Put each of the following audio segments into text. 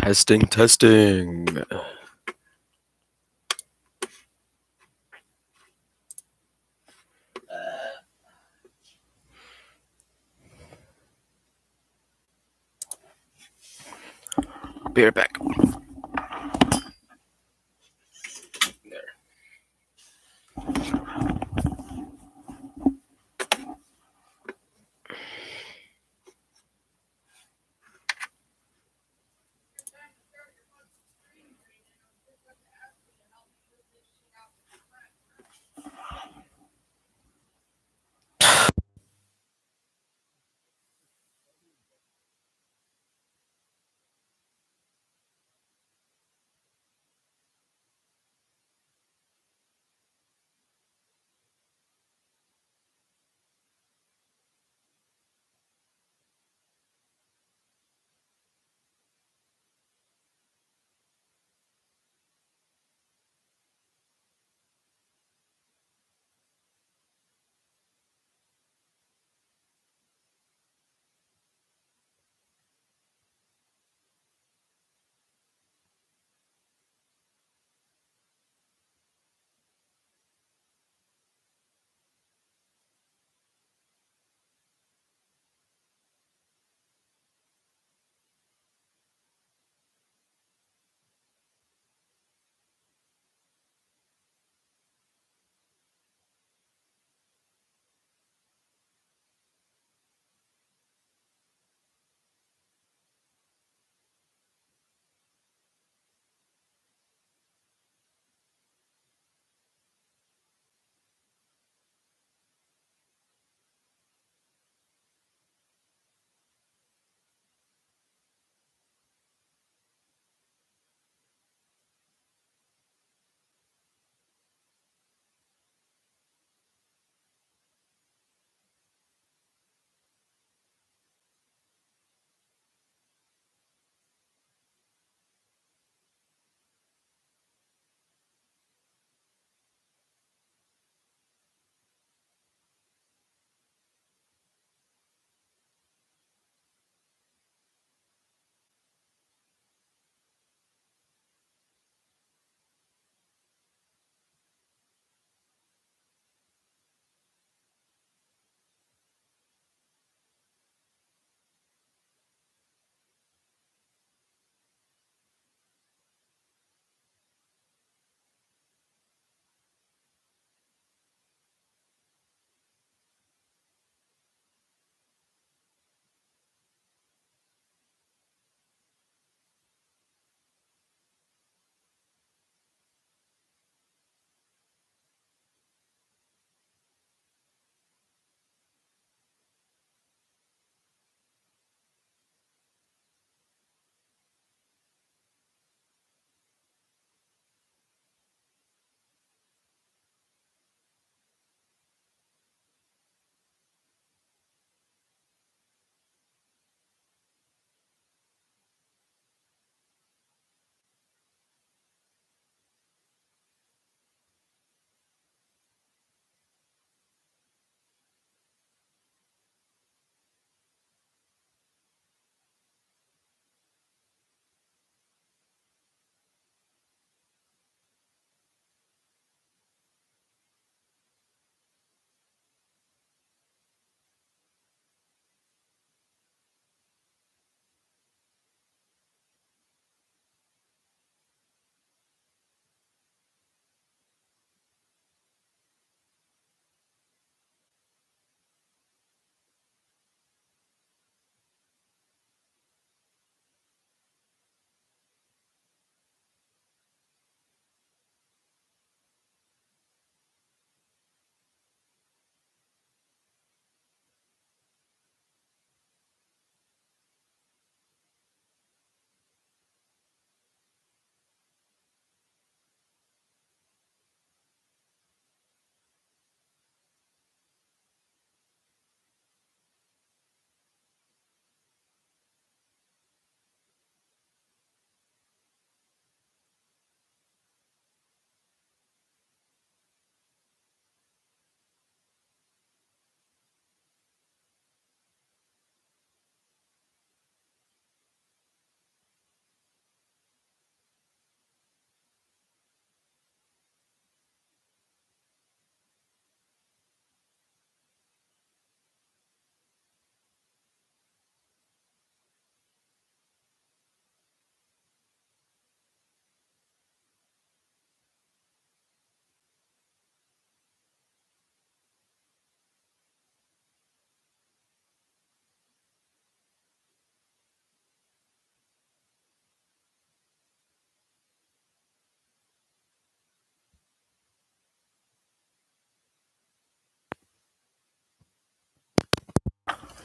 Testing, testing. Be right back. There.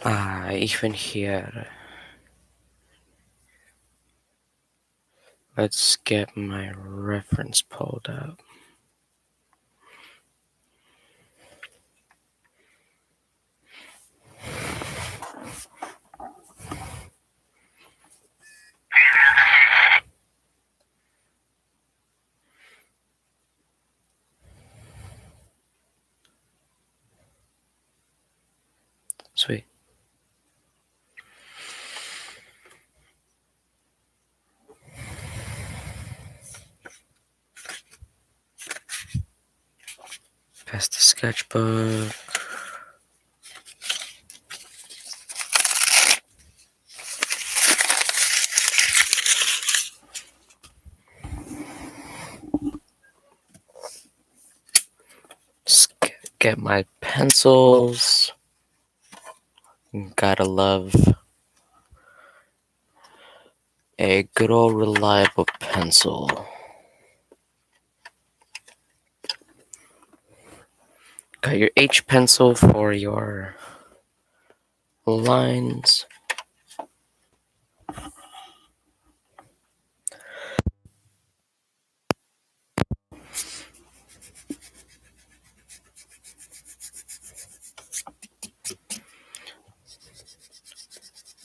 Even here. Let's get my reference pulled up. Sweet. Past the sketchbook. Get my pencils. Gotta love a good old reliable pencil. Got your H pencil for your lines.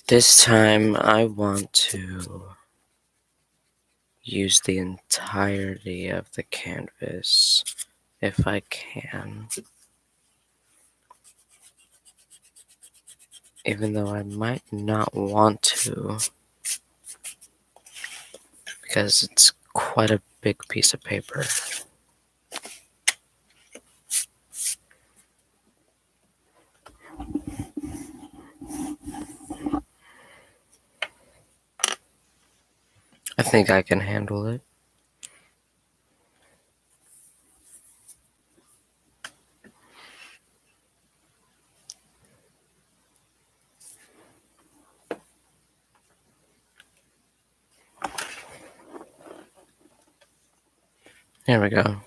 This time I want to use the entirety of the canvas if I can. Even though I might not want to, because it's quite a big piece of paper. I think I can handle it. There we go.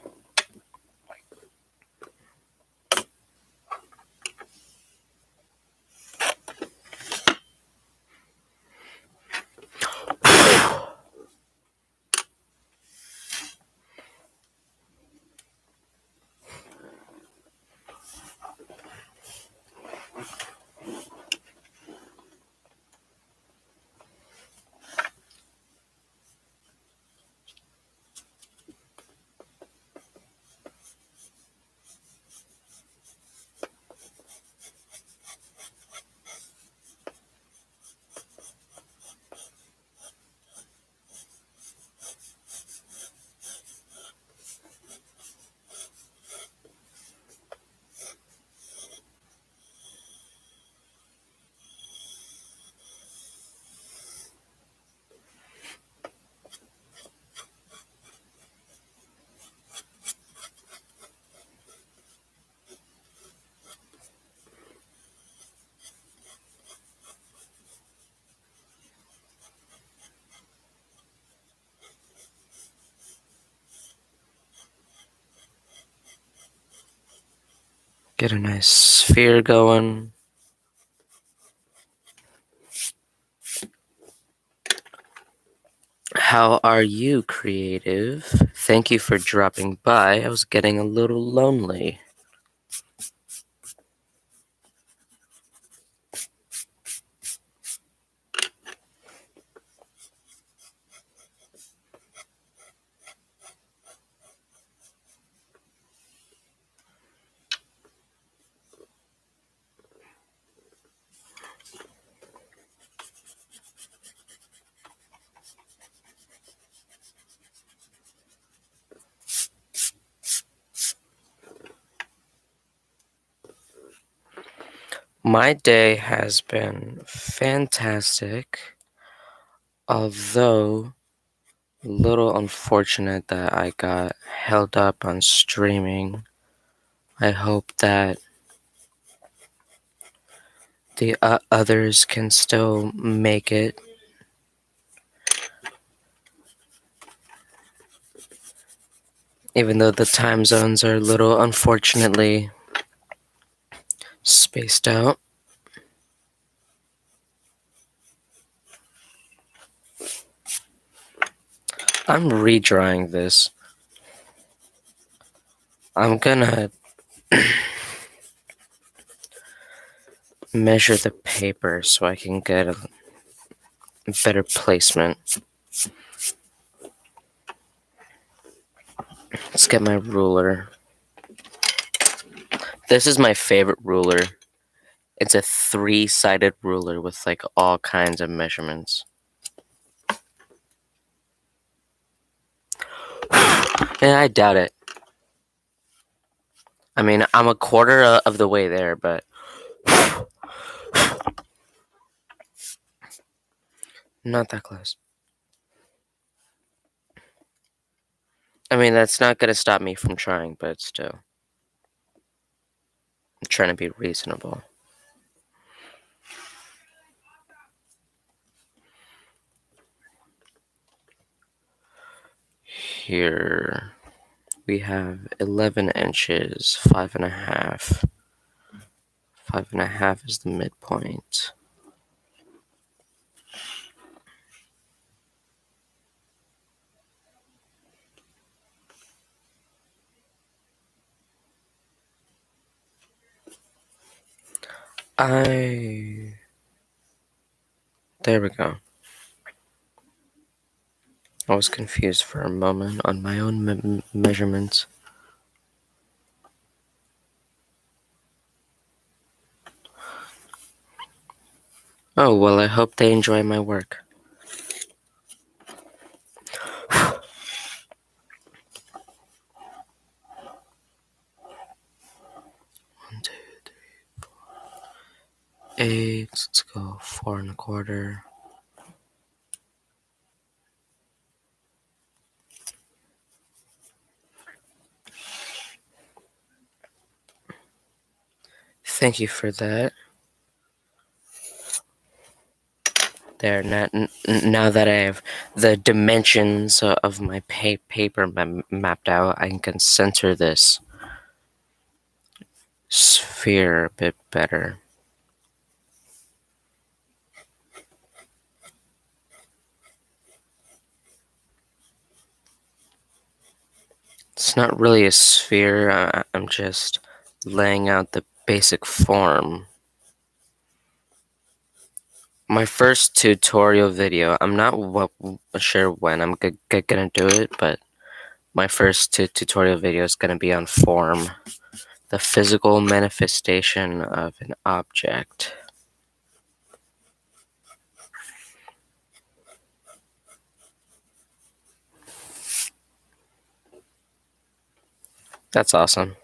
Get a nice sphere going. How are you, creative? Thank you for dropping by. I was getting a little lonely. My day has been fantastic, although a little unfortunate that I got held up on streaming. I hope that the others can still make it. Even though the time zones are a little unfortunately spaced out. I'm redrawing this. I'm gonna measure the paper so I can get a better placement. Let's get my ruler. This is my favorite ruler. It's a 3-sided ruler with like all kinds of measurements. And I doubt it. I mean, I'm a quarter of the way there, but not that close. I mean, that's not gonna stop me from trying, but still. I'm trying to be reasonable. Here we have 11 inches, 5.5. 5.5 is the midpoint. There we go. I was confused for a moment on my own measurements. Oh, well, I hope they enjoy my work. One, 2, 3, 4, 8. Let's go 4.25. Thank you for that. There, now that I have the dimensions of my paper mapped out, I can center this sphere a bit better. It's not really a sphere, I'm just laying out the basic form. My first tutorial video, I'm not sure when I'm gonna do it, but my first tutorial video is gonna be on form, the physical manifestation of an object. That's awesome.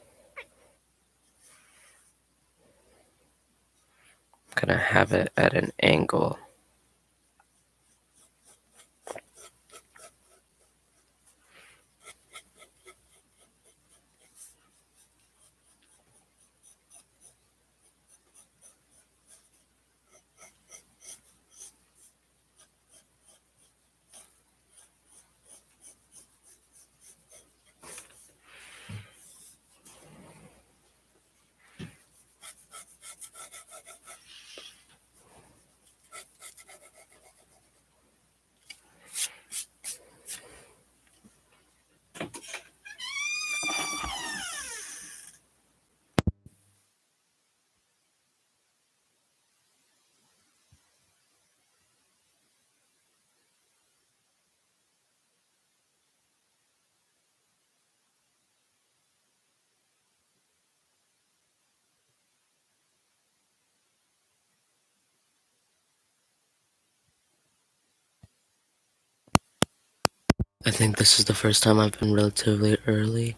I'm gonna have it at an angle. I think this is the first time I've been relatively early.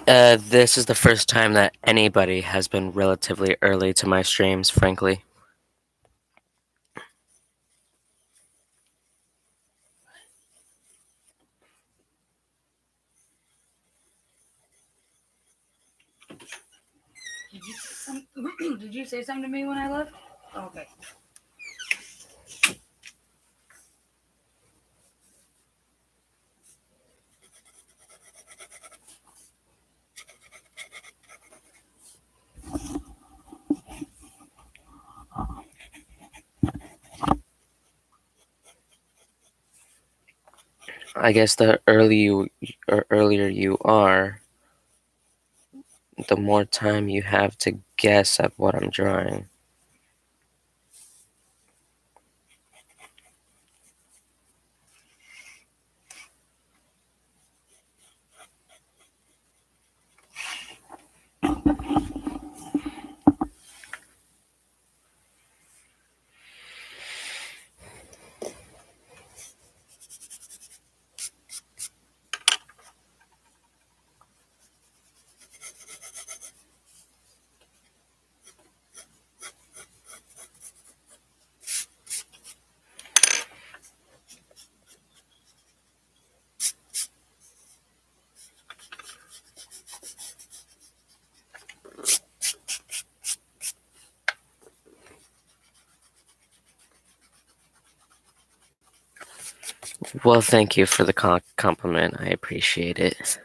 This is the first time that anybody has been relatively early to my streams, frankly. Did you say something to me when I left? Okay. I guess the earlier you are, the more time you have to guess at what I'm drawing. Well, thank you for the compliment. I appreciate it.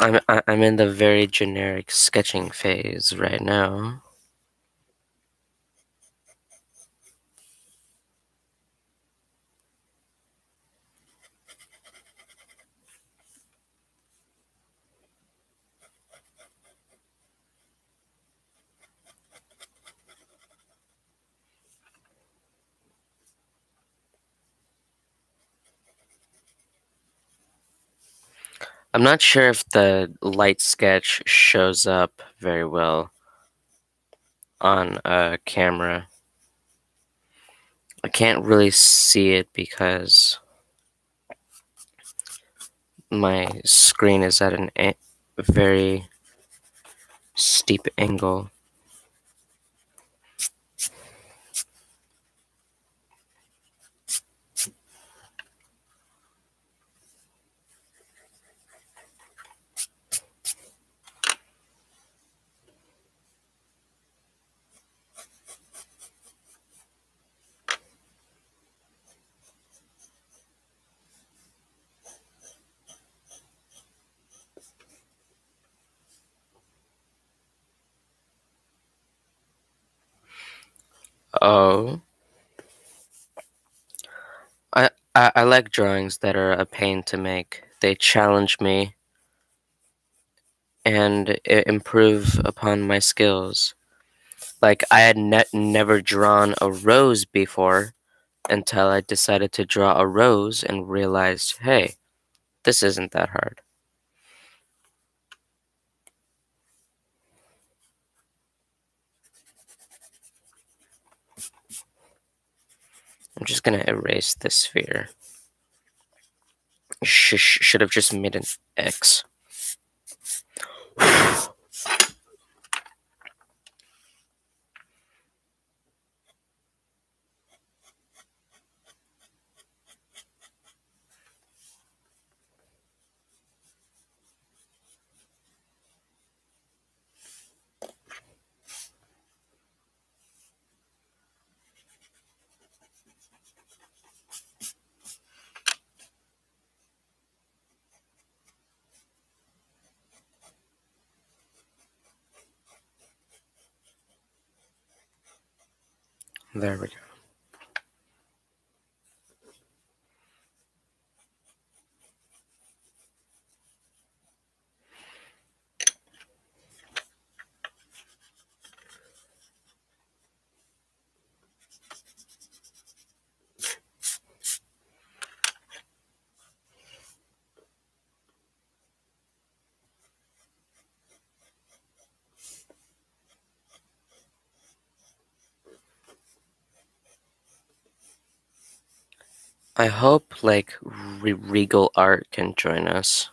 I'm in the very generic sketching phase right now. I'm not sure if the light sketch shows up very well on a camera. I can't really see it because my screen is at a very steep angle. Oh, I like drawings that are a pain to make. They challenge me and improve upon my skills. Like, I had never drawn a rose before until I decided to draw a rose and realized, hey, this isn't that hard. I'm just gonna erase this sphere. Should have just made an X. There we go. I hope like Regal Art can join us.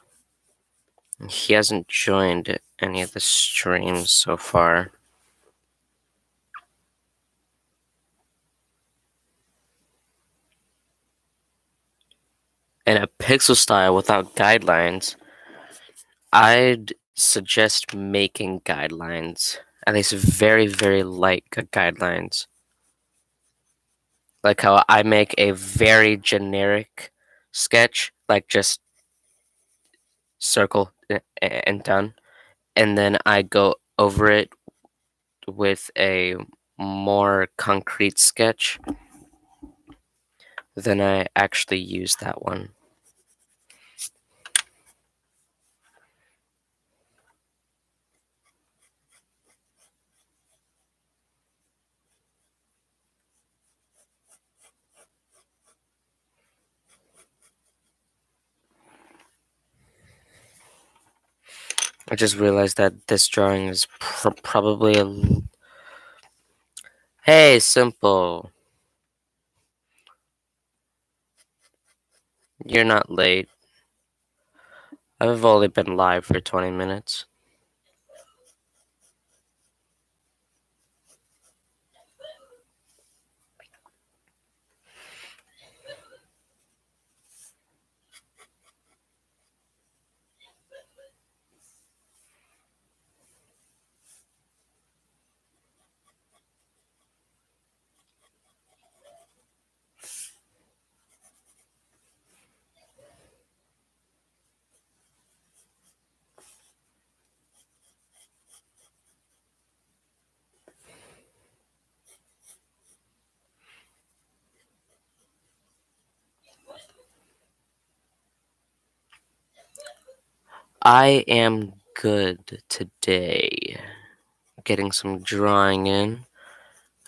He hasn't joined any of the streams so far. And a pixel style without guidelines, I'd suggest making guidelines. At least very, very light guidelines. Like how I make a very generic sketch, like just circle and done. And then I go over it with a more concrete sketch, then I actually use that one. I just realized that this drawing is probably a... Hey, Simple. You're not late. I've only been live for 20 minutes. I am good today. Getting some drawing in.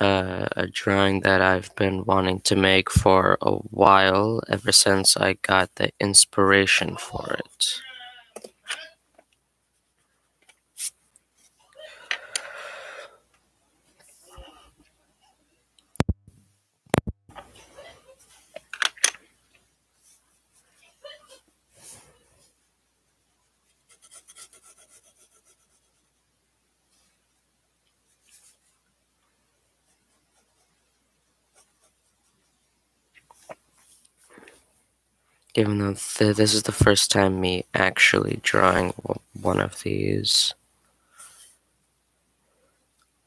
A drawing that I've been wanting to make for a while, ever since I got the inspiration for it. Even though this is the first time me actually drawing one of these.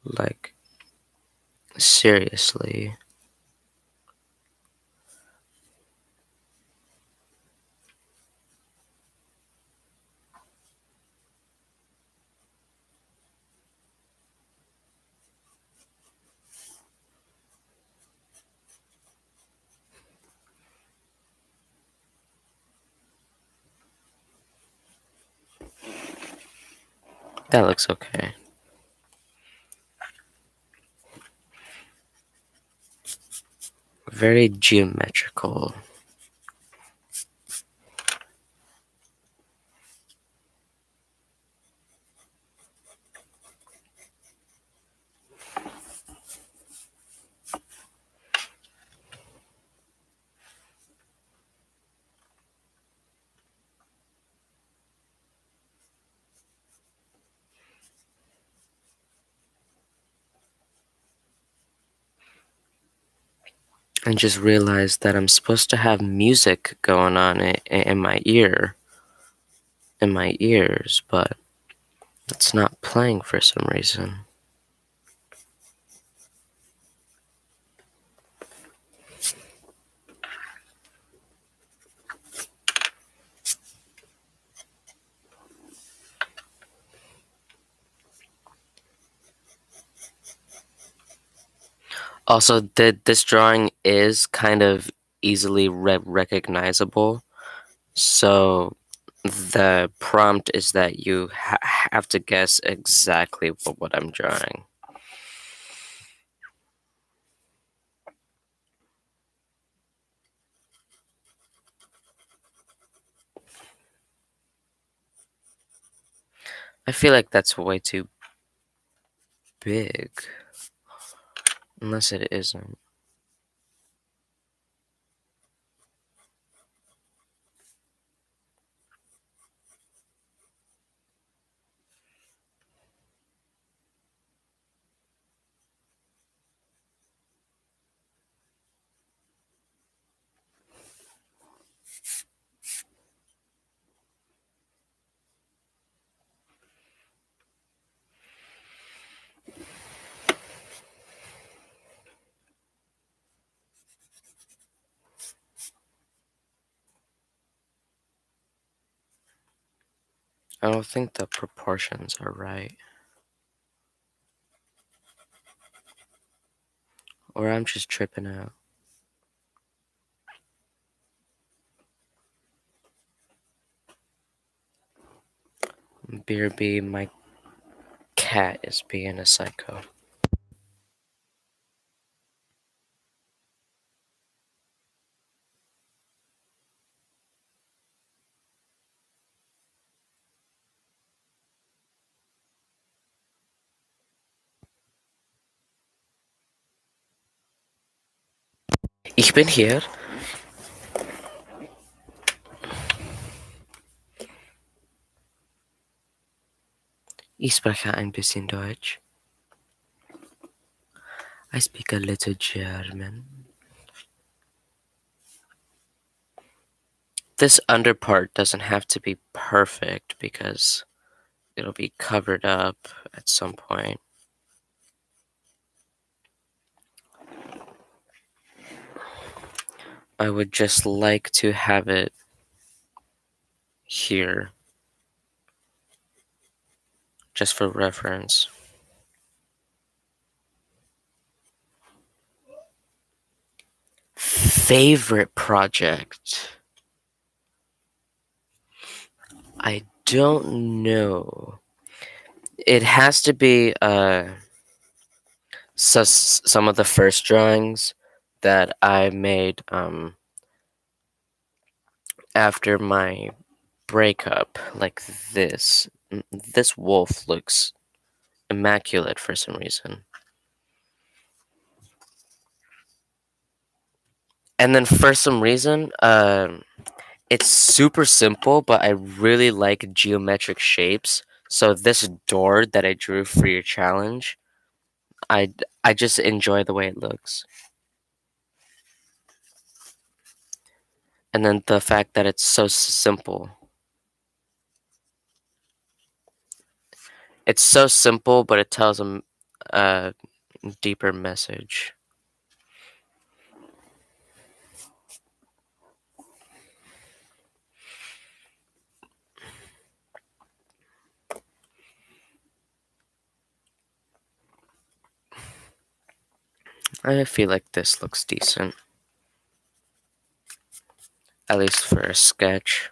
Like, seriously. That looks okay. Very geometrical. I just realized that I'm supposed to have music going on in my ears, but it's not playing for some reason. Also, this drawing is kind of easily recognizable, so the prompt is that you have to guess exactly what I'm drawing. I feel like that's way too big, unless it isn't. I don't think the proportions are right. Or I'm just tripping out. BRB, my cat is being a psycho. Ich bin hier. Ich spreche ein bisschen Deutsch. I speak a little German. This under part doesn't have to be perfect because it'll be covered up at some point. I would just like to have it here, just for reference. Favorite project? I don't know. It has to be some of the first drawings that I made after my breakup, like this. This wolf looks immaculate for some reason. And then for some reason, it's super simple, but I really like geometric shapes. So this door that I drew for your challenge, I just enjoy the way it looks. And then the fact that it's so simple. It's so simple, but it tells a deeper message. I feel like this looks decent. At least for a sketch.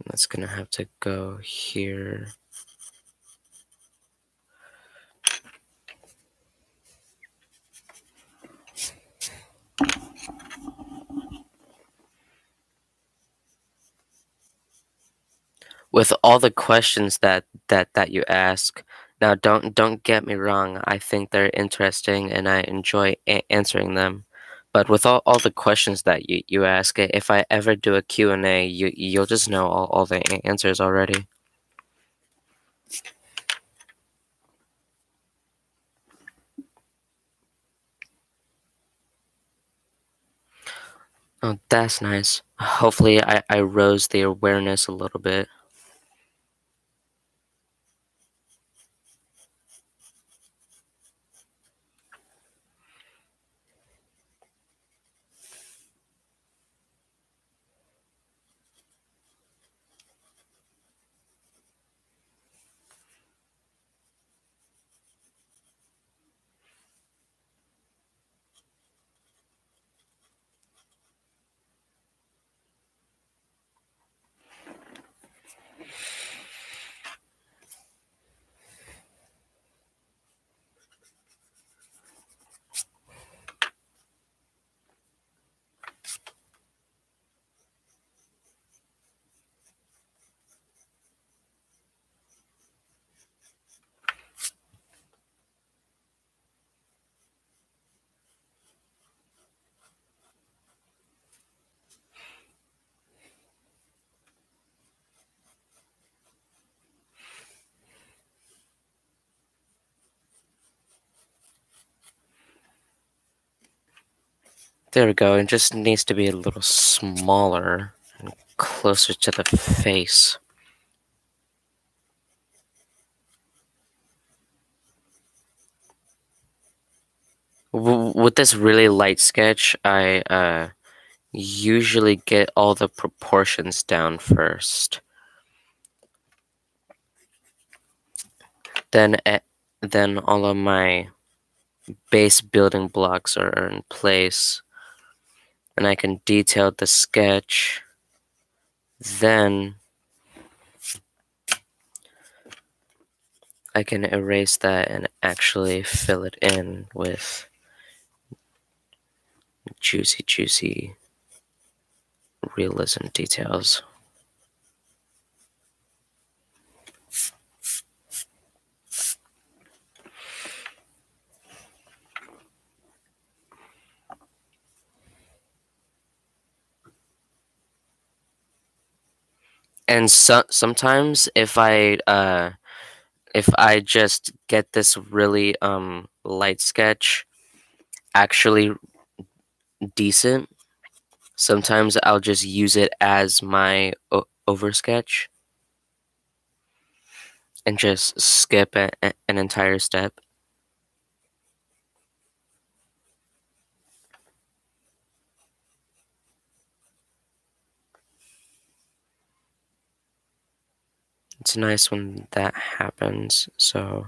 That's gonna have to go here. With all the questions that you ask, now don't get me wrong, I think they're interesting and I enjoy answering them. But with all the questions that you ask, if I ever do a Q&A, you'll just know all the answers already. Oh, that's nice. Hopefully I rose the awareness a little bit. There we go. It just needs to be a little smaller and closer to the face. With this really light sketch, I usually get all the proportions down first. Then all of my base building blocks are in place, and I can detail the sketch. Then I can erase that and actually fill it in with juicy realism details. And sometimes if I just get this really light sketch actually decent, sometimes I'll just use it as my over sketch and just skip an entire step. It's nice when that happens, so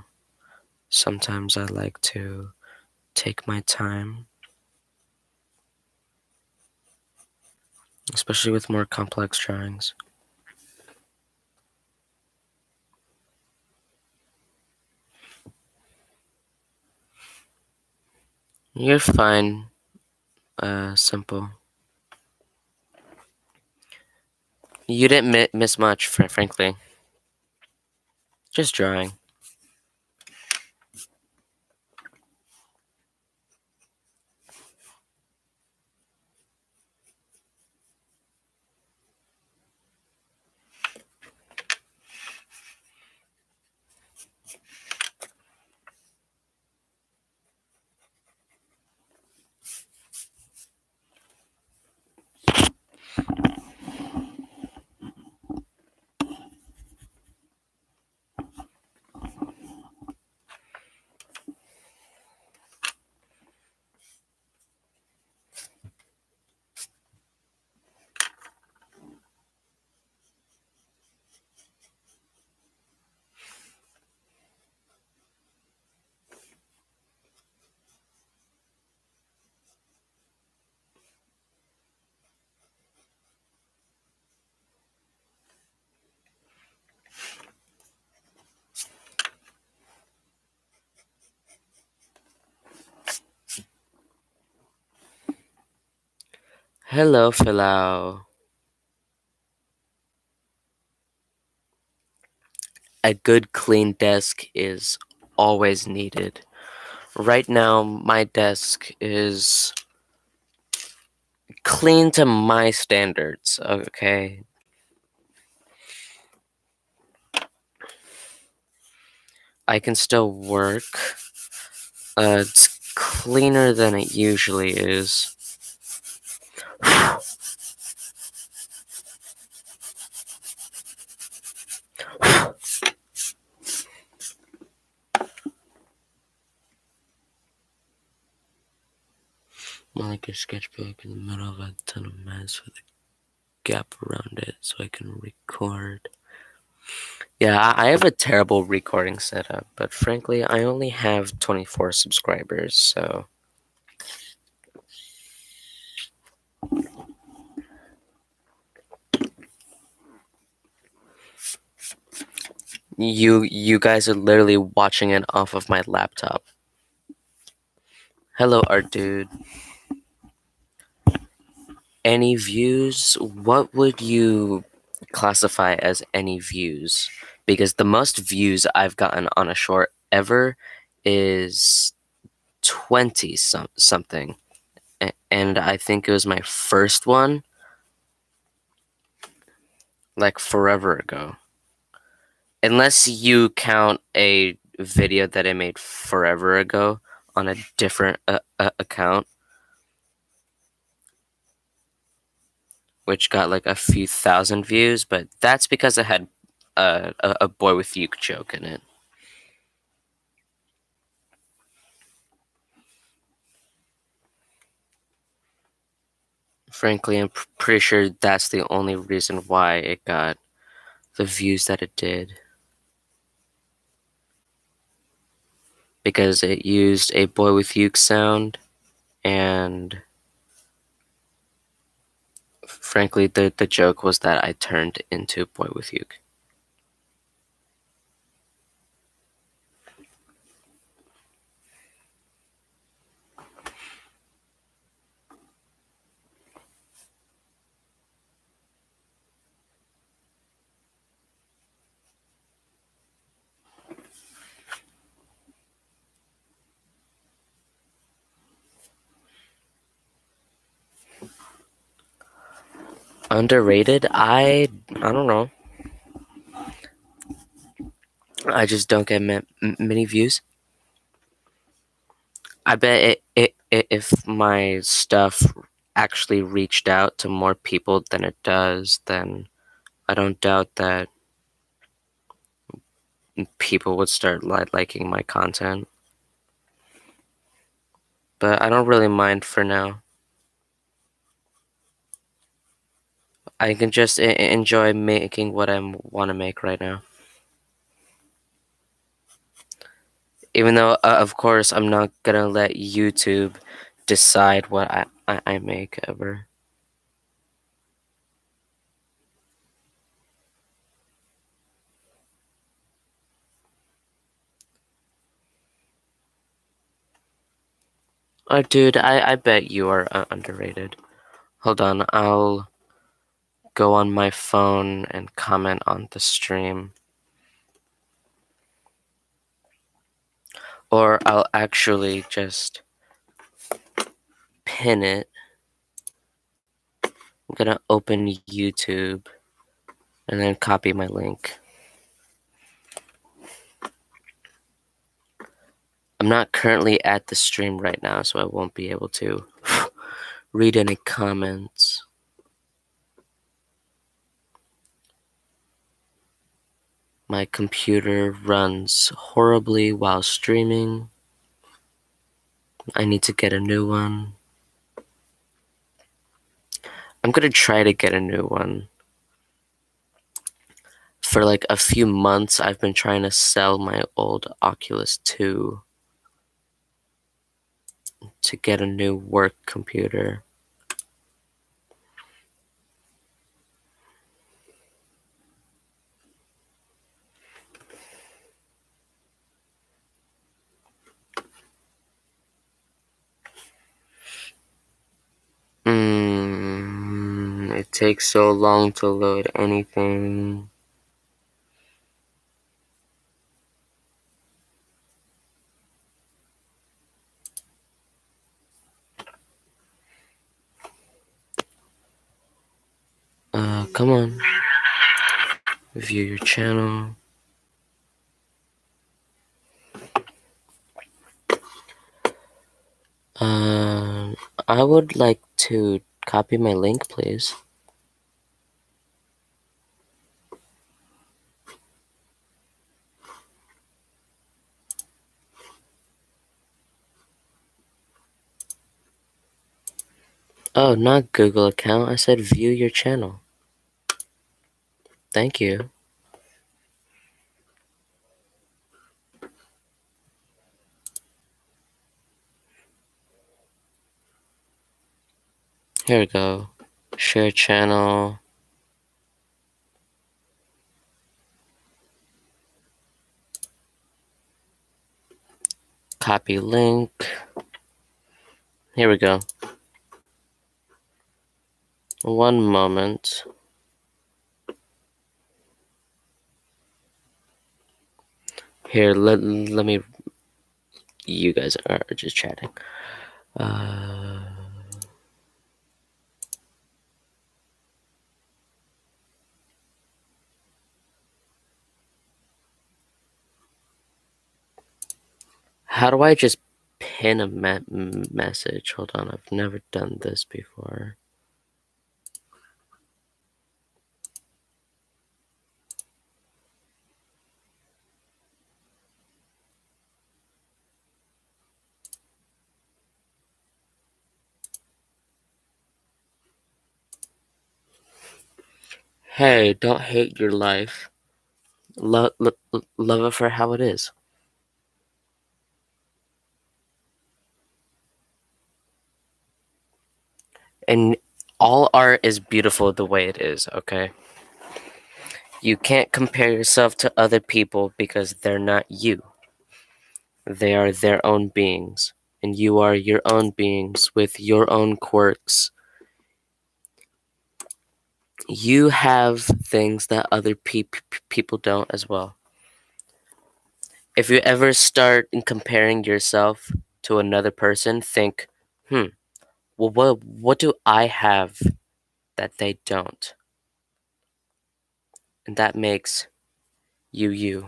sometimes I like to take my time, especially with more complex drawings. You're fine, Simple. You didn't miss much, frankly. Just drawing. Hello, Philau. A good clean desk is always needed. Right now, my desk is clean to my standards, okay? I can still work. It's cleaner than it usually is. More like a sketchbook in the middle of a ton of mess with a gap around it so I can record. Yeah, I have a terrible recording setup, but frankly, I only have 24 subscribers, so you guys are literally watching it off of my laptop. Hello, art dude. Any views? What would you classify as any views? Because the most views I've gotten on a short ever is 20 something. And I think it was my first one like forever ago. Unless you count a video that I made forever ago on a different account, which got like a few thousand views, but that's because I had a boy with you joke in it. Frankly, I'm pretty sure that's the only reason why it got the views that it did. Because it used a Boy With Uke sound, and frankly, the joke was that I turned into Boy With Uke. Underrated? I don't know. I just don't get many views. I bet if my stuff actually reached out to more people than it does, then I don't doubt that people would start liking my content. But I don't really mind for now. I can just enjoy making what I want to make right now. Even though, of course, I'm not gonna let YouTube decide what I make ever. Oh, dude, I bet you are underrated. Hold on, I'll go on my phone and comment on the stream. Or I'll actually just pin it. I'm gonna open YouTube and then copy my link. I'm not currently at the stream right now, so I won't be able to read any comments. My computer runs horribly while streaming. I need to get a new one. I'm gonna try to get a new one. For like a few months, I've been trying to sell my old Oculus 2 to get a new work computer. It takes so long to load anything. Come on. View your channel. I would like to copy my link, please. Oh, not Google account. I said view your channel. Thank you. Here we go. Share channel. Copy link. Here we go. One moment. Here, let me. You guys are just chatting. How do I just pin a message? Hold on, I've never done this before. Hey, don't hate your life. Love it for how it is. And all art is beautiful the way it is, okay? You can't compare yourself to other people because they're not you. They are their own beings, and you are your own beings with your own quirks. You have things that other people don't as well. If you ever start in comparing yourself to another person, think, well, what do I have that they don't? And that makes you you.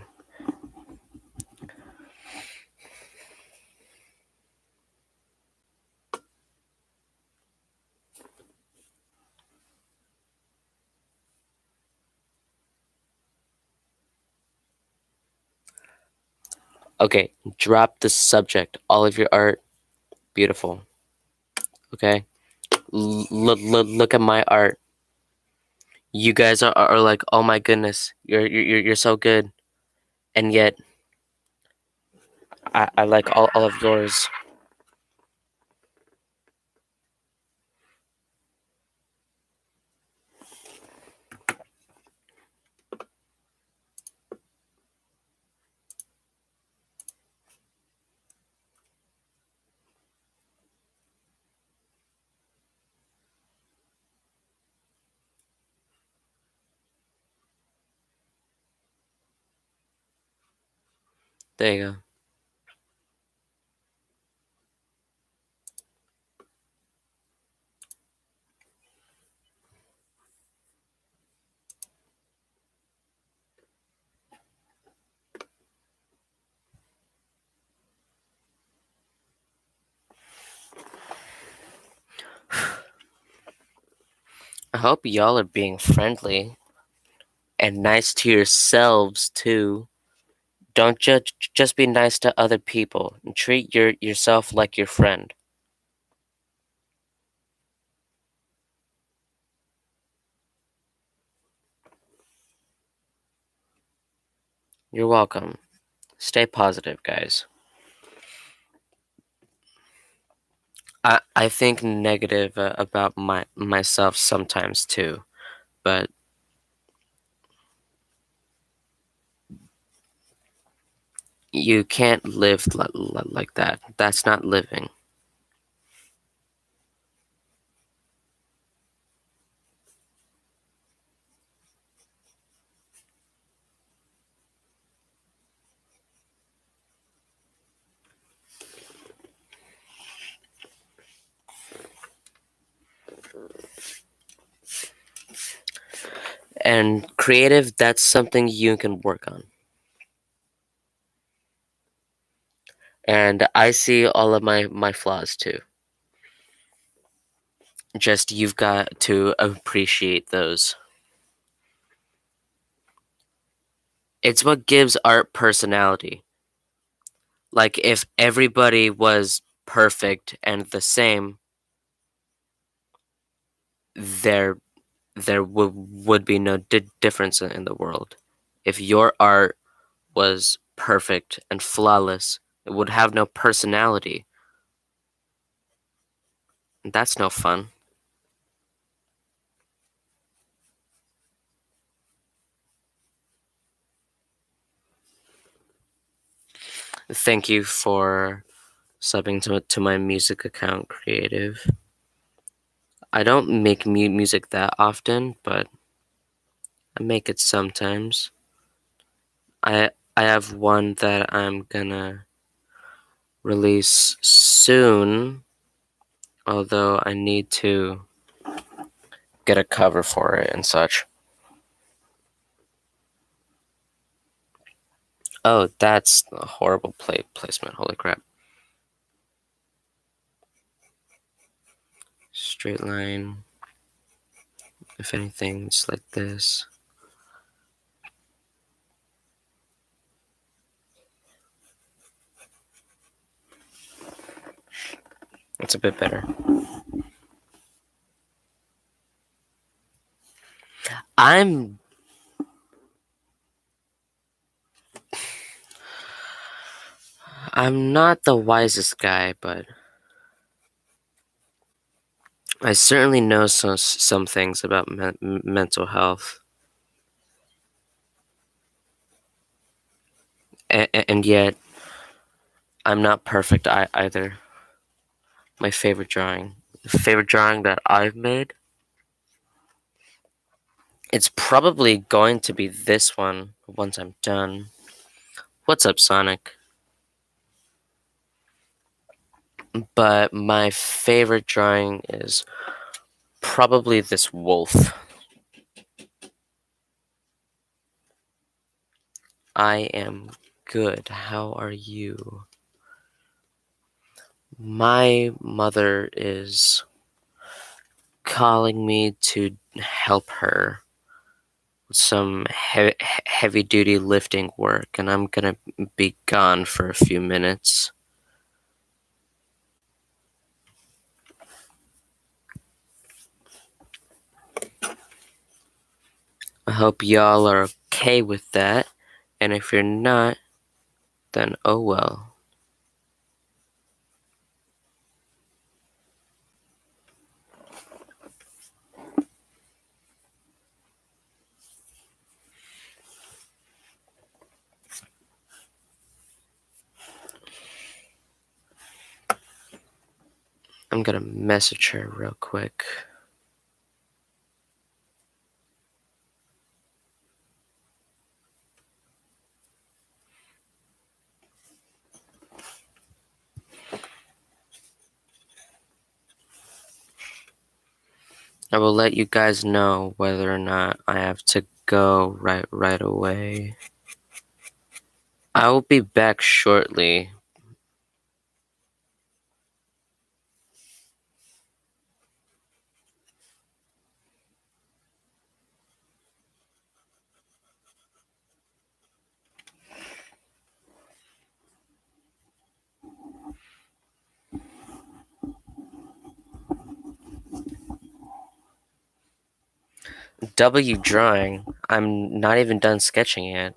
Okay, drop the subject. All of your art, beautiful. Okay? Look at my art. You guys are like, oh my goodness, you're so good. And yet, I like all of yours. There you go. I hope y'all are being friendly and nice to yourselves too. Don't just be nice to other people and treat yourself like your friend. You're welcome. Stay positive, guys. I think negative about myself sometimes too, but you can't live like that. That's not living. And creative, that's something you can work on. And I see all of my flaws too. Just you've got to appreciate those. It's what gives art personality. Like if everybody was perfect and the same, there would be no difference in the world. If your art was perfect and flawless, it would have no personality. And that's no fun. Thank you for subbing to my music account, Creative. I don't make music that often, but I make it sometimes. I have one that I'm gonna release soon, although I need to get a cover for it and such. Oh, that's a horrible placement. Holy crap. Straight line. If anything, it's like this. It's a bit better. I'm not the wisest guy, but I certainly know some things about mental health, and yet I'm not perfect either. My favorite drawing that I've made, it's probably going to be this one once I'm done. What's up, Sonic? But my favorite drawing is probably this wolf. I am good. How are you? My mother is calling me to help her with some heavy duty lifting work, and I'm gonna be gone for a few minutes. I hope y'all are okay with that, and if you're not, then oh well. I'm gonna message her real quick. I will let you guys know whether or not I have to go right away. I will be back shortly. W drawing. I'm not even done sketching yet.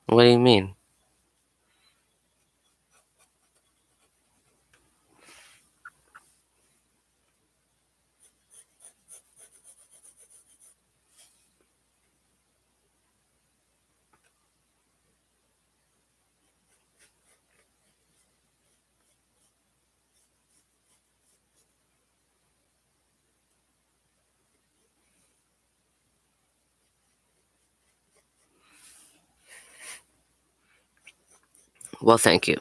What do you mean? Well, thank you.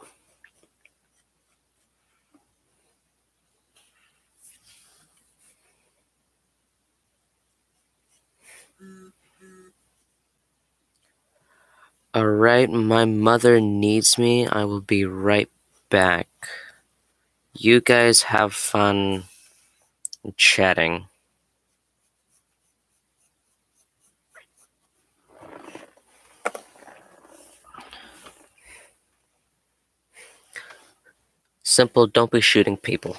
Alright, my mother needs me. I will be right back. You guys have fun chatting. Simple, don't be shooting people.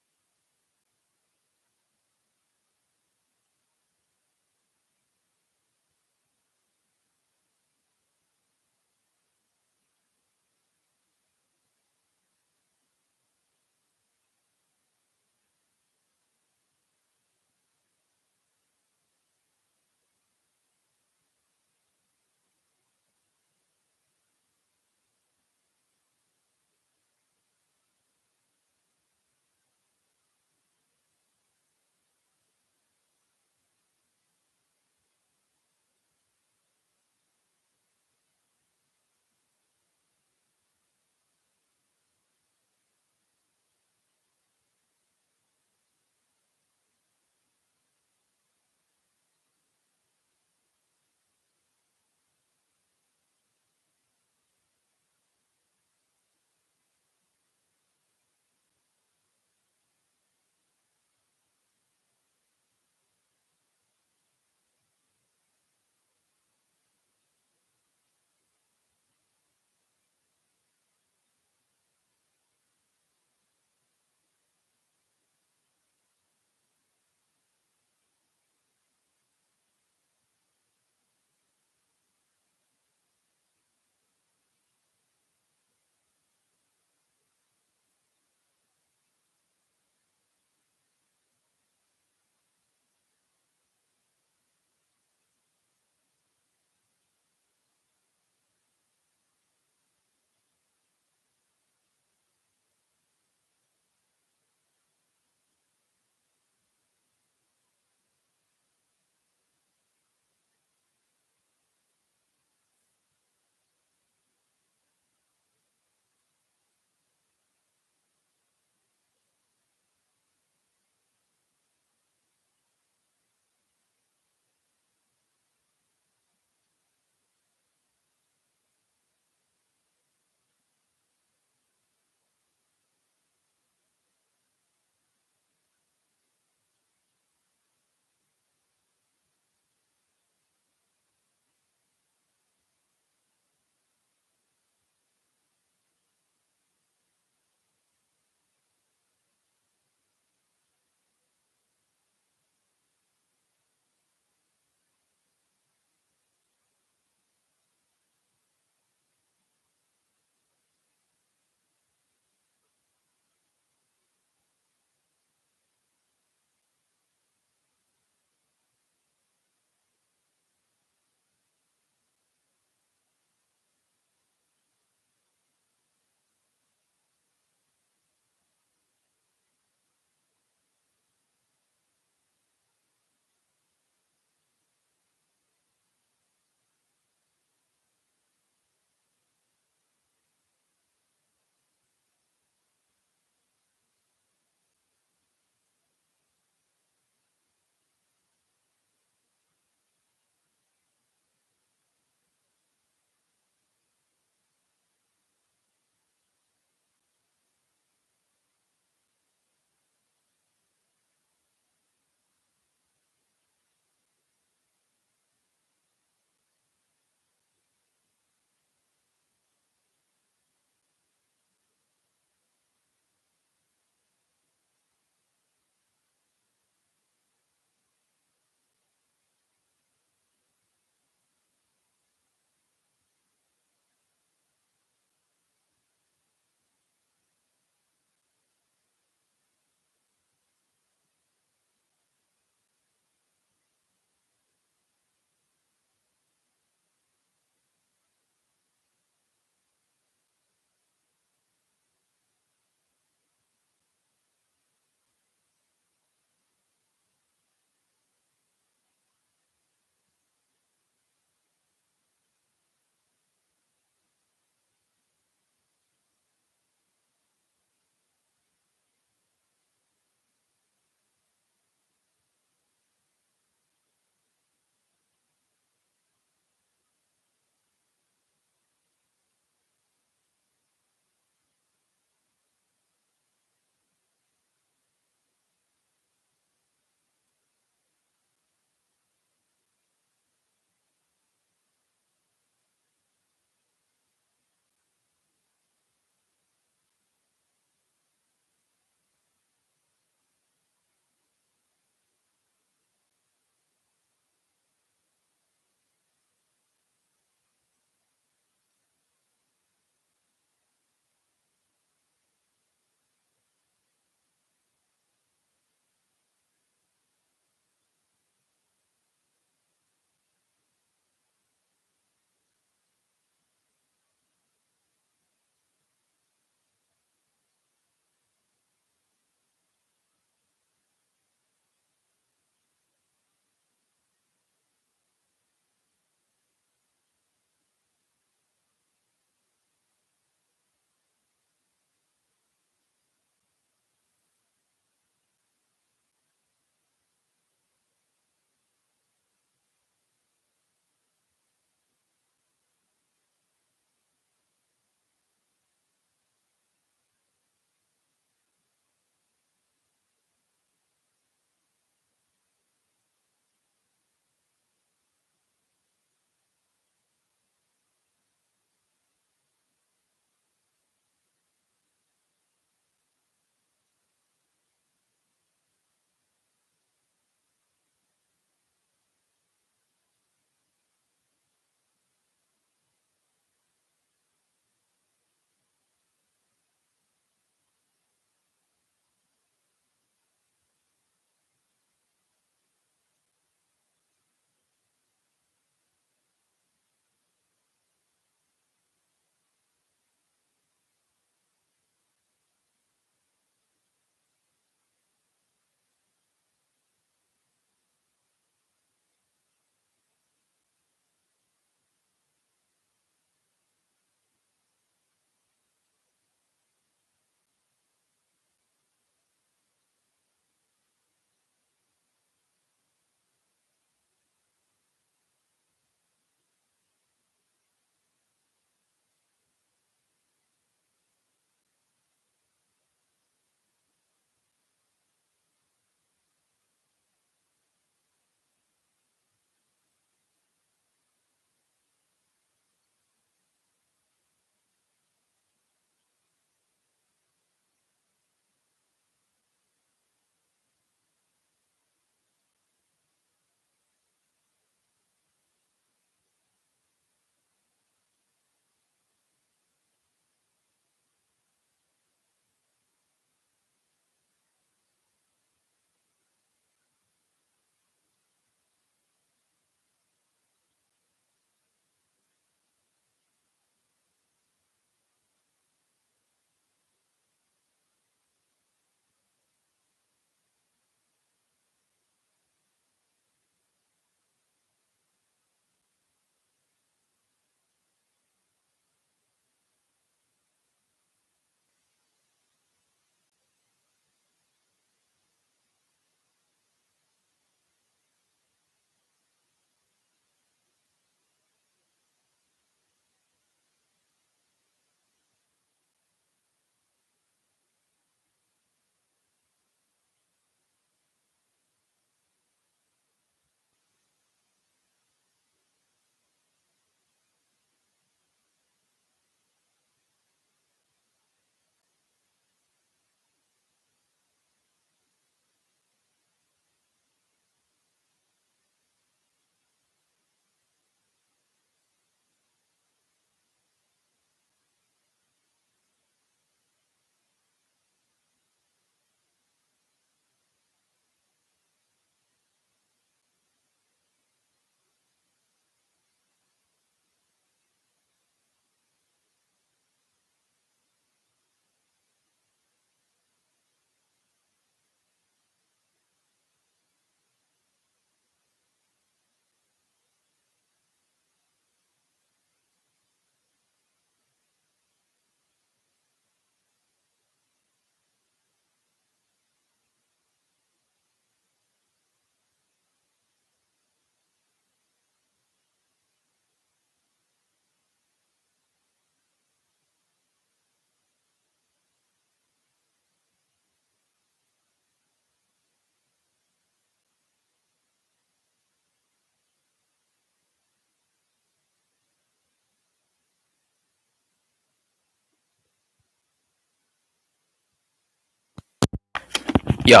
Yo,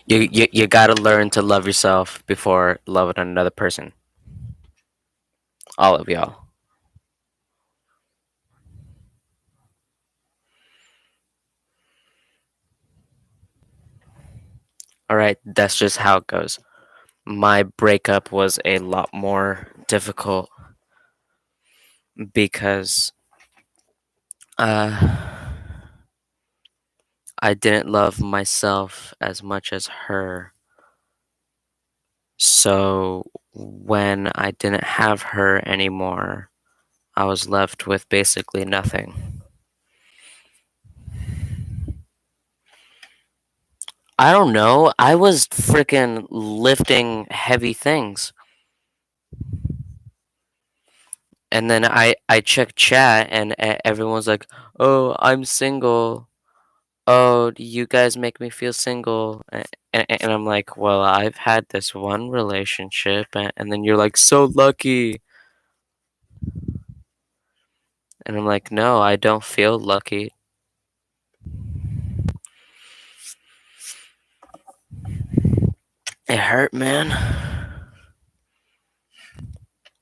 you gotta learn to love yourself before loving another person. All of y'all. All right, that's just how it goes. My breakup was a lot more difficult because uh, I didn't love myself as much as her. So when I didn't have her anymore, I was left with basically nothing. I don't know. I was freaking lifting heavy things. And then I checked chat and everyone's like, "Oh, I'm single. Oh, you guys make me feel single." And I'm like, "Well, I've had this one relationship." And then you're like, "So lucky." And I'm like, "No, I don't feel lucky." It hurt, man.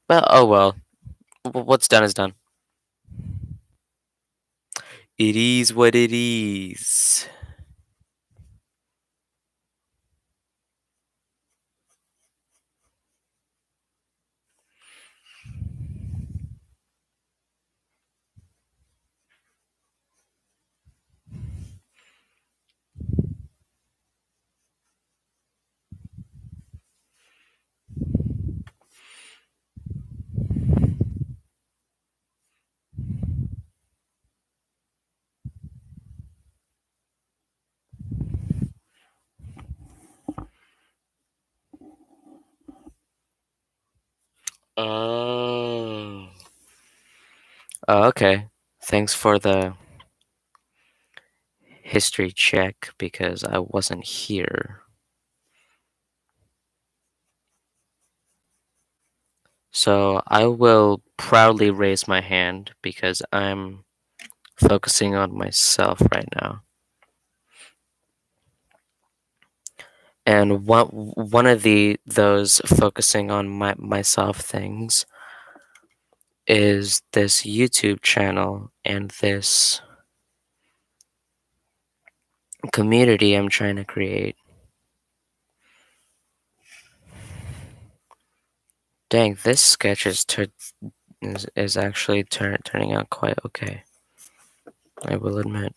But oh well. What's done is done. It is what it is. Oh. Oh, okay. Thanks for the history check because I wasn't here. So I will proudly raise my hand because I'm focusing on myself right now. And one of those focusing on myself things is this YouTube channel and this community I'm trying to create. Dang, this sketch is actually turning out quite okay. I will admit.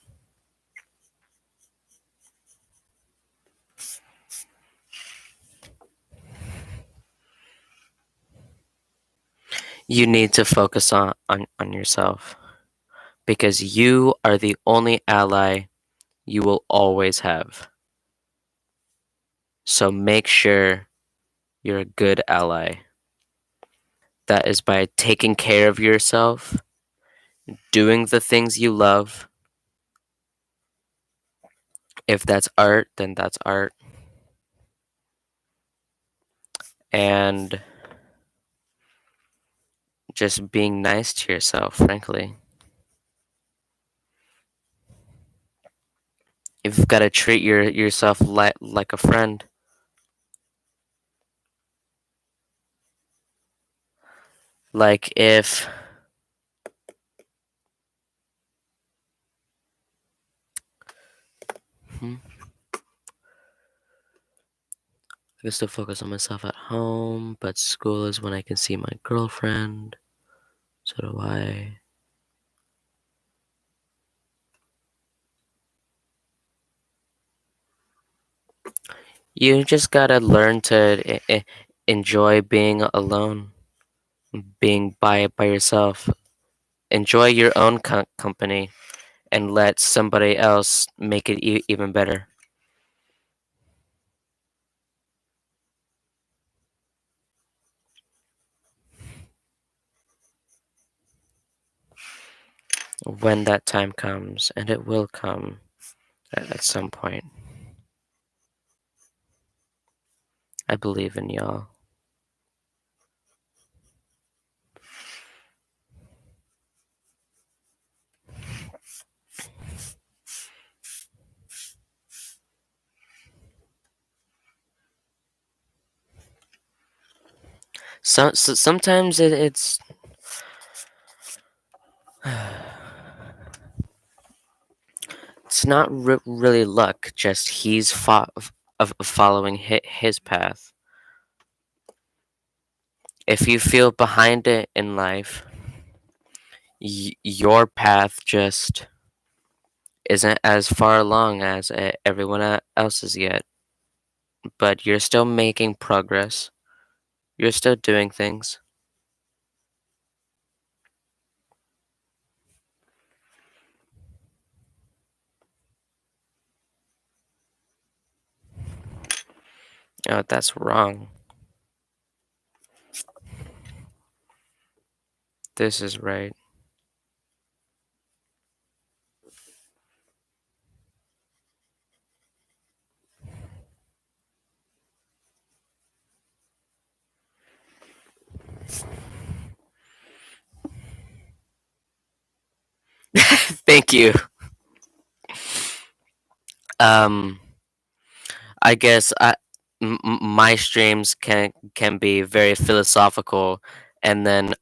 You need to focus on yourself because you are the only ally you will always have. So make sure you're a good ally. That is by taking care of yourself, doing the things you love. If that's art, then that's art. And just being nice to yourself, frankly. You've got to treat yourself like a friend. Like if hmm, I can still focus on myself at home, but school is when I can see my girlfriend. So do I. You just gotta learn to enjoy being alone, being by yourself. Enjoy your own company and let somebody else make it even better. When that time comes, and it will come at some point. I believe in y'all. Sometimes it's it's not really luck. Just he's of following his path. If you feel behind it in life, your path just isn't as far along as everyone else's yet. But you're still making progress. You're still doing things. Oh, that's wrong. This is right. Thank you. Um, I guess my streams can be very philosophical, and then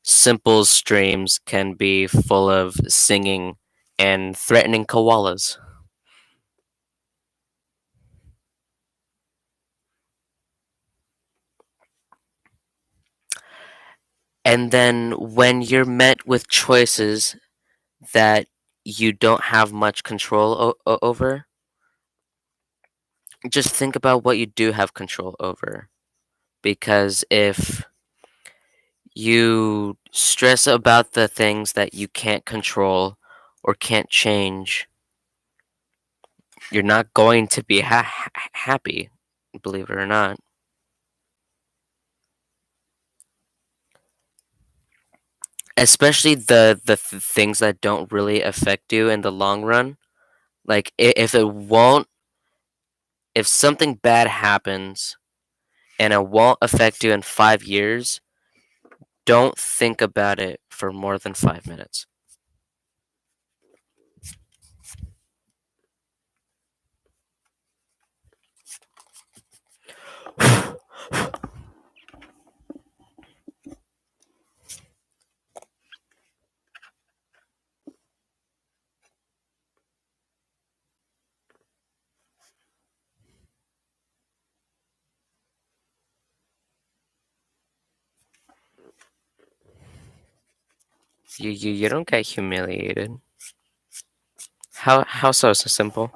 simple streams can be full of singing and threatening koalas. And then when you're met with choices that you don't have much control over, just think about what you do have control over. Because if you stress about the things that you can't control or can't change, you're not going to be happy, believe it or not. Especially the things that don't really affect you in the long run. Like if it won't, if something bad happens and it won't affect you in 5 years, don't think about it for more than 5 minutes. You don't get humiliated. How so simple?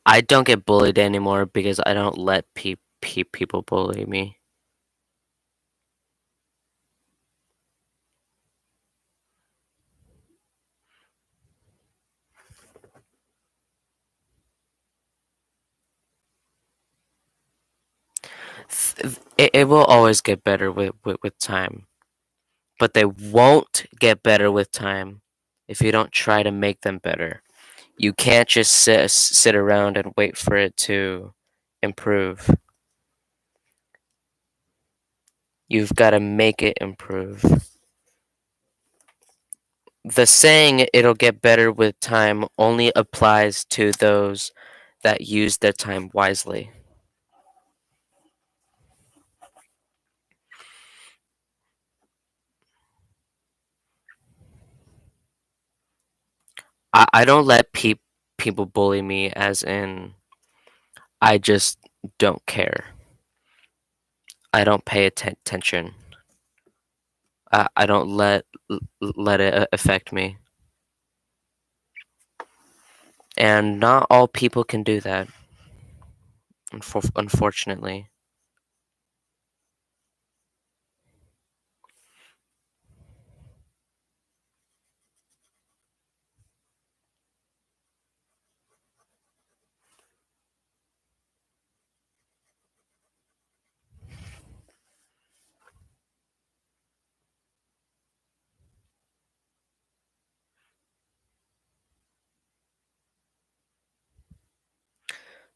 I don't get bullied anymore because I don't let people bully me. It will always get better with time, but they won't get better with time if you don't try to make them better. You can't just sit around and wait for it to improve. You've got to make it improve. The saying "it'll get better with time" only applies to those that use their time wisely. I don't let people bully me, as in, I just don't care. I don't pay attention. I don't let it affect me. And not all people can do that, unfortunately.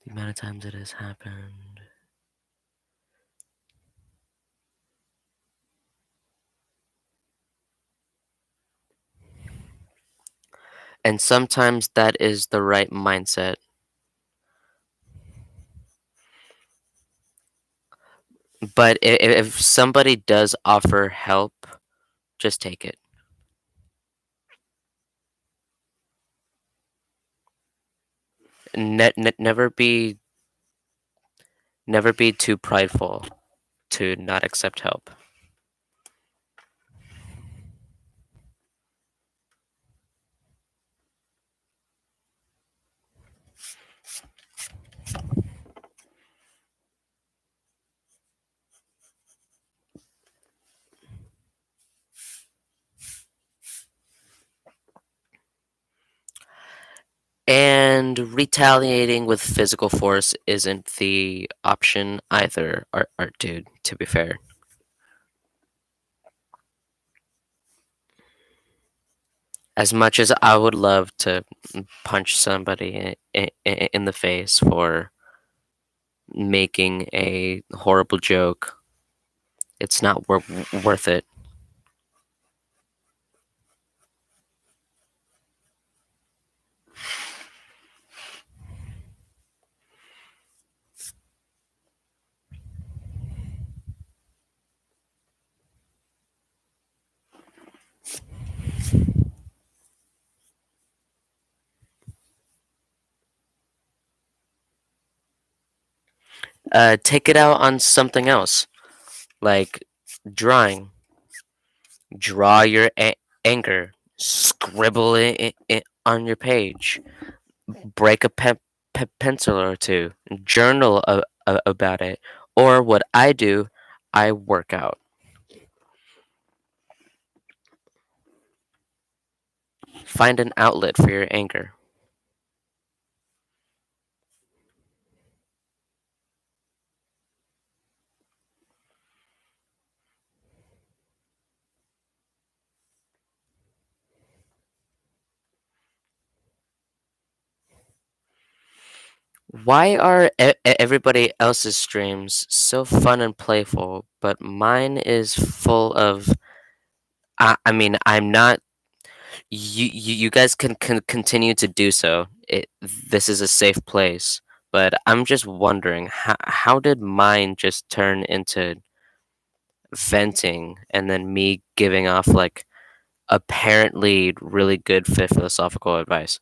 The amount of times it has happened. And sometimes that is the right mindset. But if somebody does offer help, just take it. Never be too prideful to not accept help. And retaliating with physical force isn't the option either, art dude, to be fair. As much as I would love to punch somebody in the face for making a horrible joke, it's not worth it. Take it out on something else, like drawing. Draw your anger. Scribble it on your page. Break a pencil or two. Journal about it. Or what I do, I work out. Find an outlet for your anger. Why are everybody else's streams so fun and playful, but mine is full of? I mean, I'm not. You guys can continue to do so. This is a safe place, but I'm just wondering how did mine just turn into venting and then me giving off like apparently really good philosophical advice?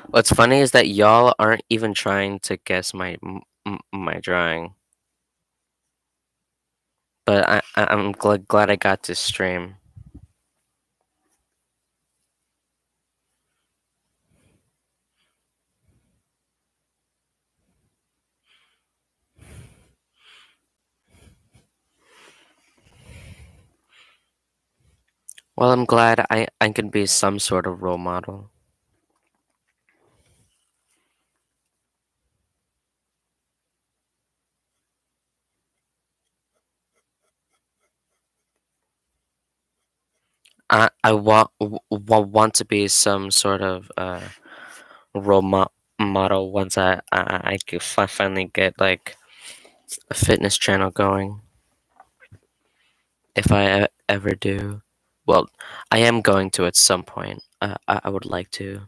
What's funny is that y'all aren't even trying to guess my drawing, but I'm glad I got to stream. Well, I'm glad I can be some sort of role model. I want to be some sort of role model once I could finally get like a fitness channel going. If I ever do, well, I am going to at some point. I would like to.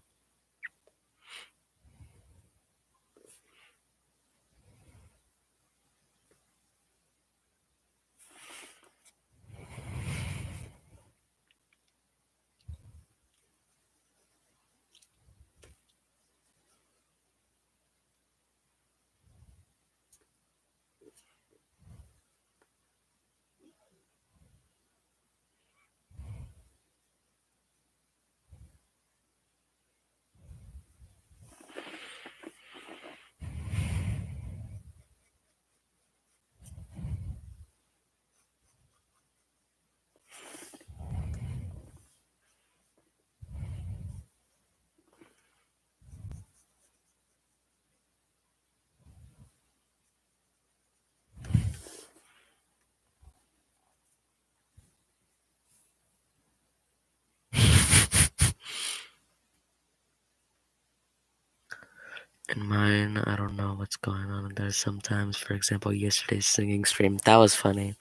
In mine, I don't know what's going on in there sometimes. For example, yesterday's singing stream, that was funny.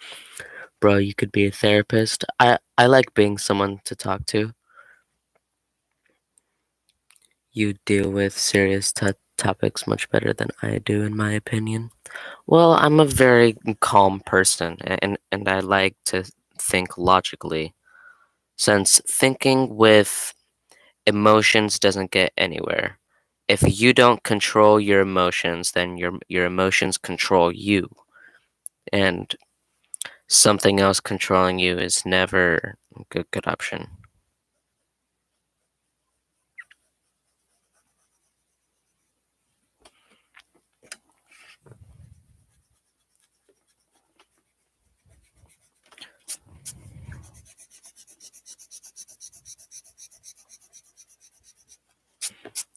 Bro, you could be a therapist. I like being someone to talk to. You deal with serious topics much better than I do, in my opinion. Well, I'm a very calm person, and I like to think logically, since thinking with emotions doesn't get anywhere. If you don't control your emotions, then your emotions control you, and something else controlling you is never a good option.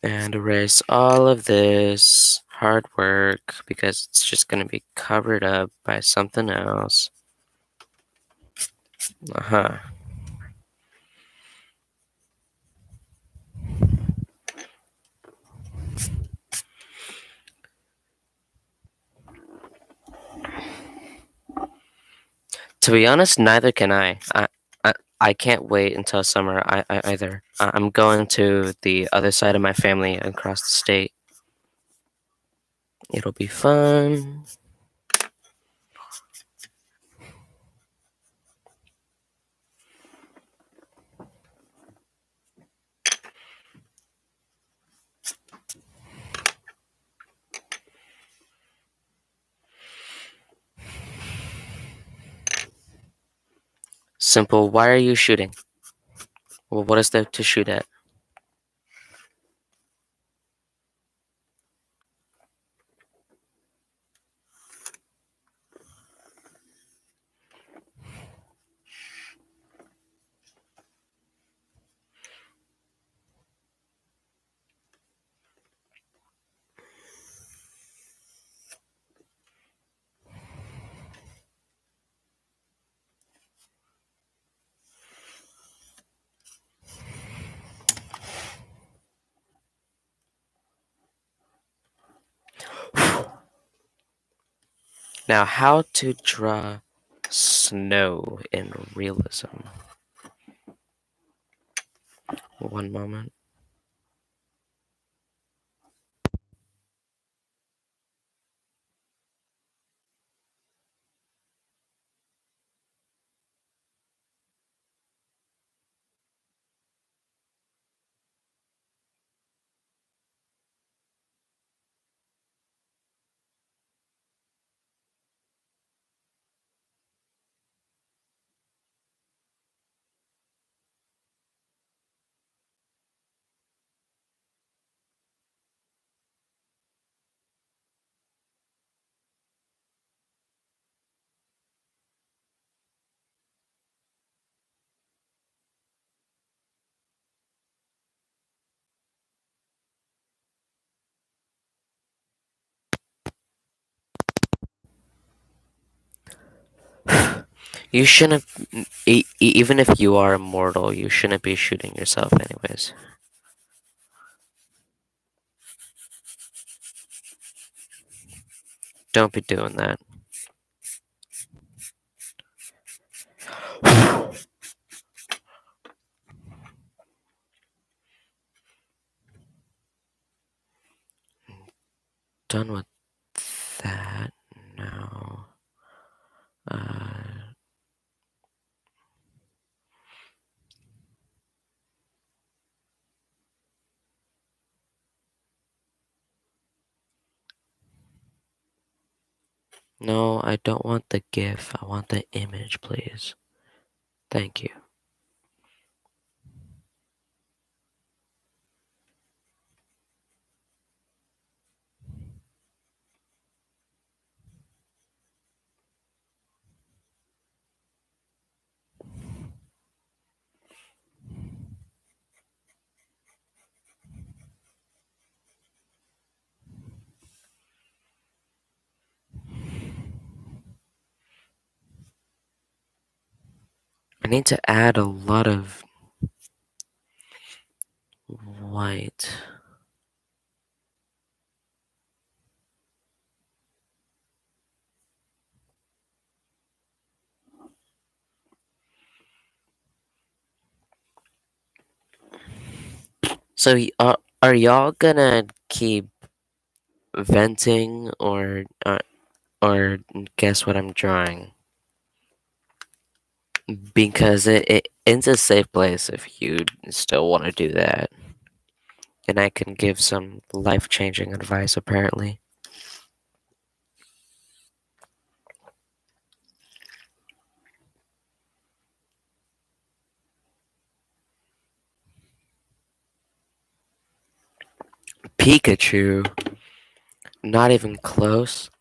And erase all of this hard work because it's just going to be covered up by something else. Uh-huh. To be honest, neither can I. I can't wait until summer either. I'm going to the other side of my family across the state. It'll be fun. Simple. Why are you shooting? Well, what is there to shoot at? Now, how to draw snow in realism. One moment. You shouldn't, even if you are immortal, you shouldn't be shooting yourself, anyways. Don't be doing that. Done with that now. Uh, no, I don't want the GIF. I want the image, please. Thank you. I need to add a lot of white. So are y'all gonna keep venting or guess what I'm drawing? Because it's a safe place if you still want to do that. And I can give some life-changing advice apparently. Pikachu, not even close,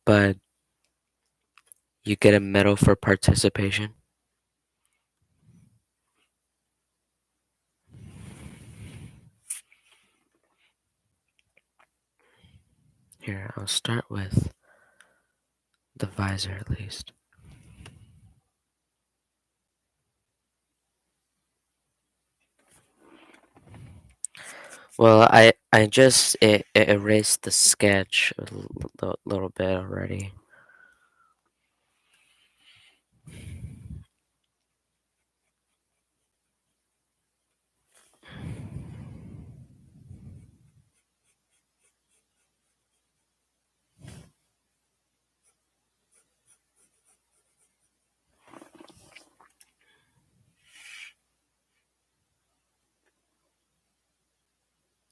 but you get a medal for participation. Here, I'll start with the visor at least. Well, I just erased the sketch a little bit already.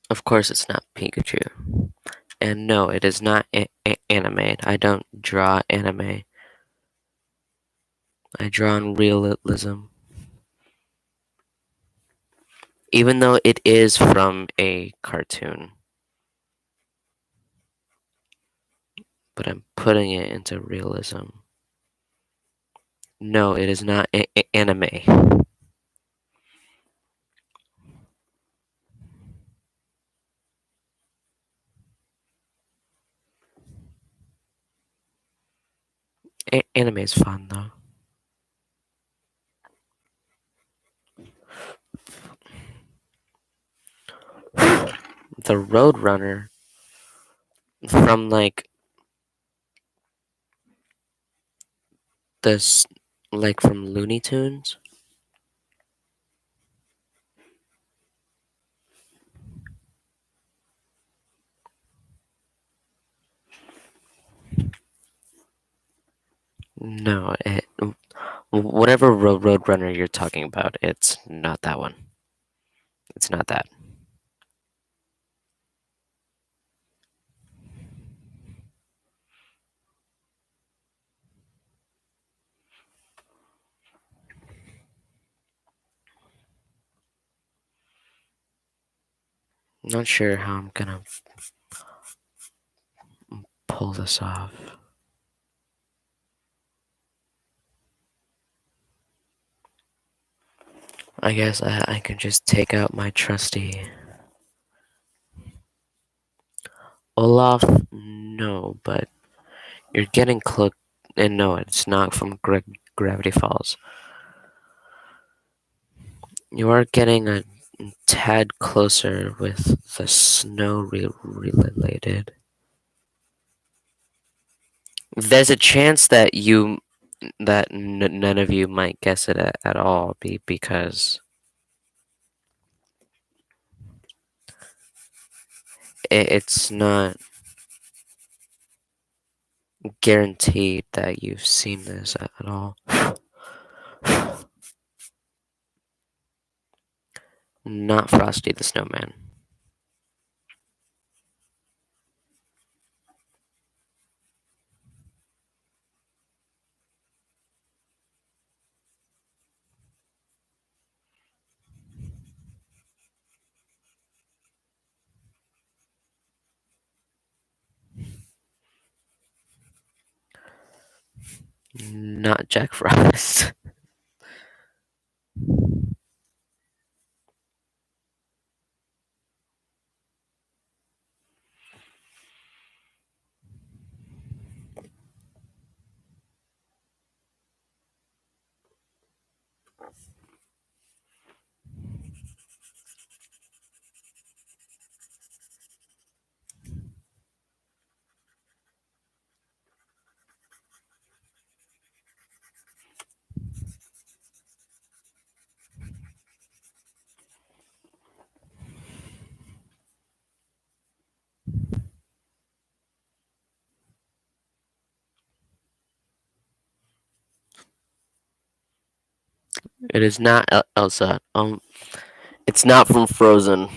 Of course, it's not Pikachu. And no, it is not animated. I don't draw anime. I draw in realism. Even though it is from a cartoon. But I'm putting it into realism. No, it is not anime. Anime is fun though. The Roadrunner from like this, like from Looney Tunes. No, whatever Roadrunner you're talking about, it's not that one. It's not that. Not sure how I'm gonna pull this off. I guess I can just take out my trusty Olaf. No, but you're getting close. And no, it's not from Gravity Falls. You are getting a tad closer with the snow related. There's a chance that none of you might guess it at all because it's not guaranteed that you've seen this at all. Not Frosty the Snowman. Not Jack Frost. It is not Elsa. It's not from Frozen.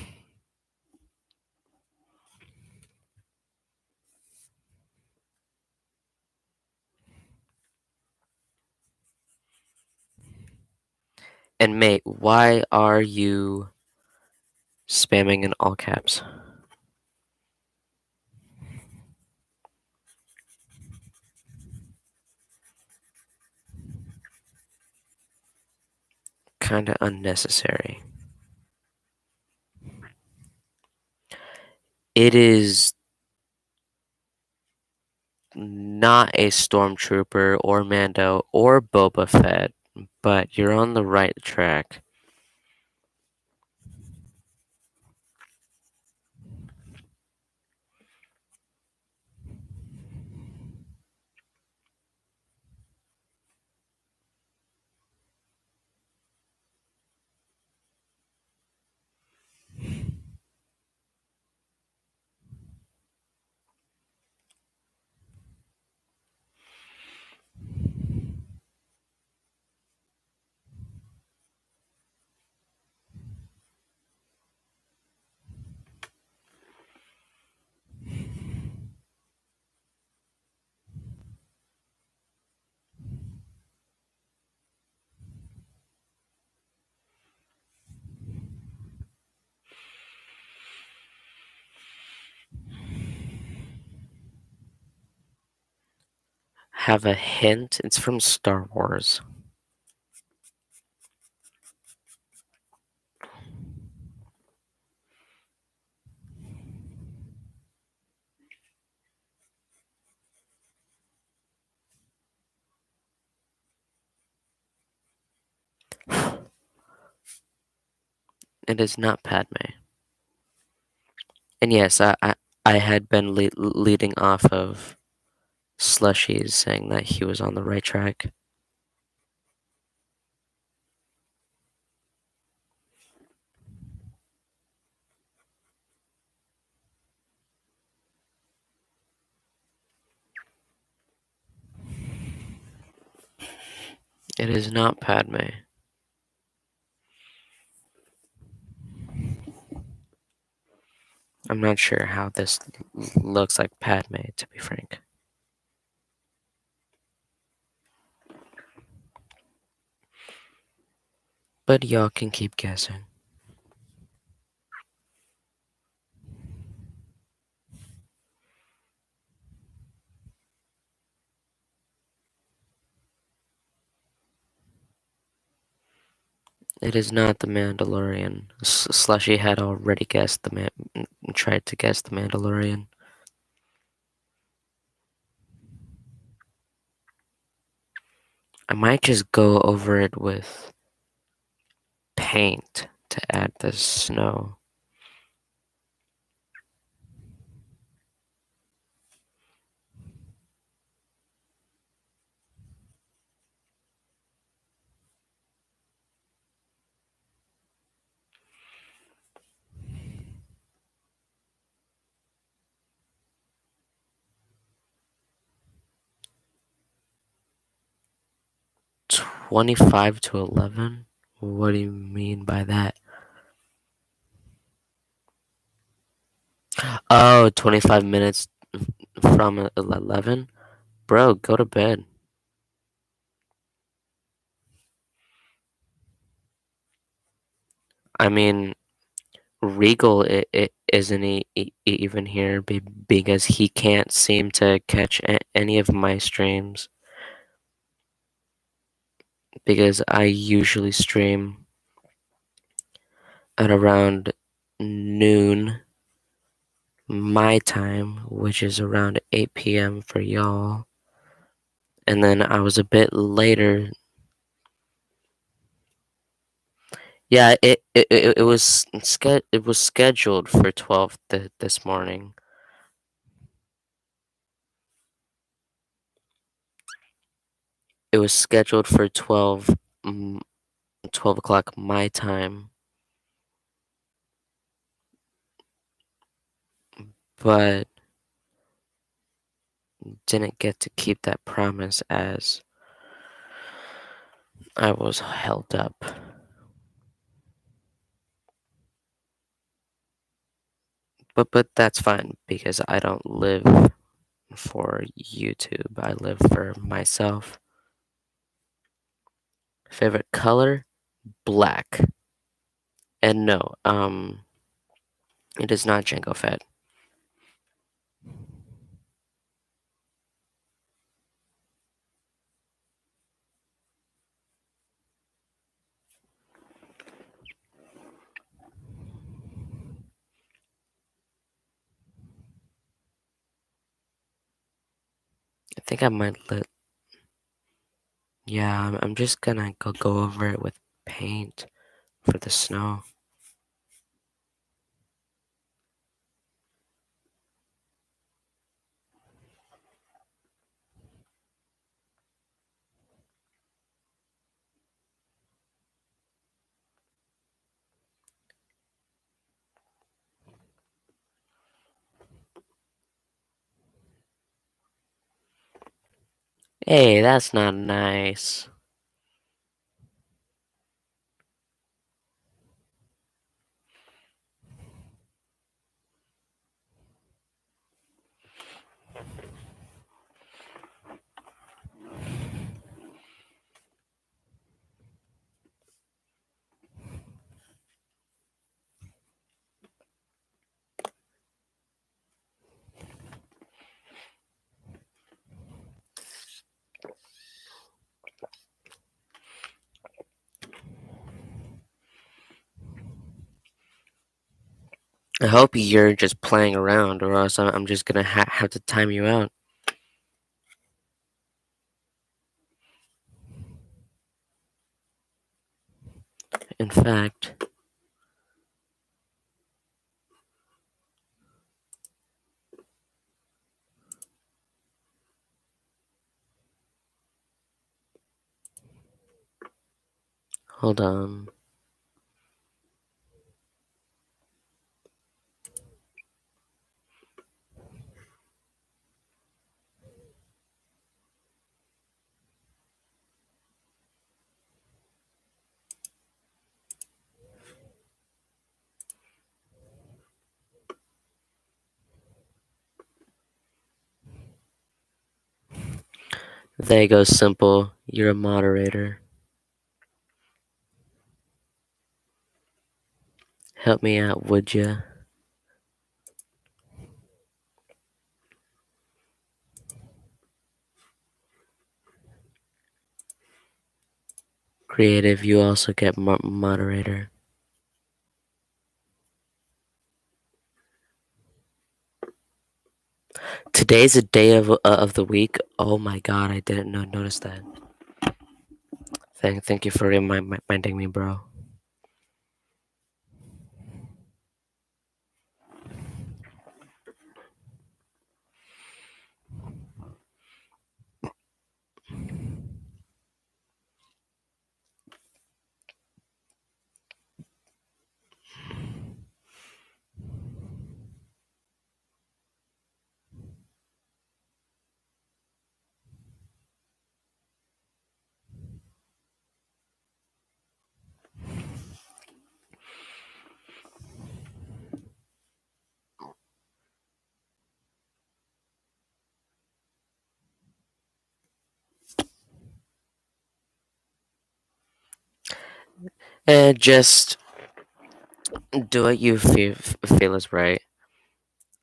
And mate, why are you spamming in all caps? Kinda unnecessary. It is not a stormtrooper or Mando or Boba Fett, but you're on the right track. Have a hint? It's from Star Wars. It is not Padme. And yes, I had been leading off of Slushies saying that he was on the right track. It is not Padme. I'm not sure how this looks like Padme, to be frank. But y'all can keep guessing. It is not the Mandalorian. Slushy had already guessed tried to guess the Mandalorian. I might just go over it with paint to add the snow. $25 to $11? What do you mean by that? Oh, 25 minutes from 11? Bro, go to bed. I mean, Regal it isn't even here because he can't seem to catch any of my streams because I usually stream at around noon my time, which is around 8 p.m. for y'all. And then I was a bit later. Yeah, it was it was scheduled for 12 this morning. It was scheduled for 12 o'clock my time, but didn't get to keep that promise as I was held up. But that's fine because I don't live for YouTube. I live for myself. Favorite color? Black. And no, it is not Jango Fett. I think I might let. Yeah, I'm just gonna go over it with paint for the snow. Hey, that's not nice. I hope you're just playing around, or else I'm just gonna have to time you out. In fact, hold on. There you go, Simple. You're a moderator. Help me out, would ya? Creative, you also get moderator. Today's a day of the week. Oh my god, I didn't notice that. Thank you for reminding me, bro. And just do what you feel is right.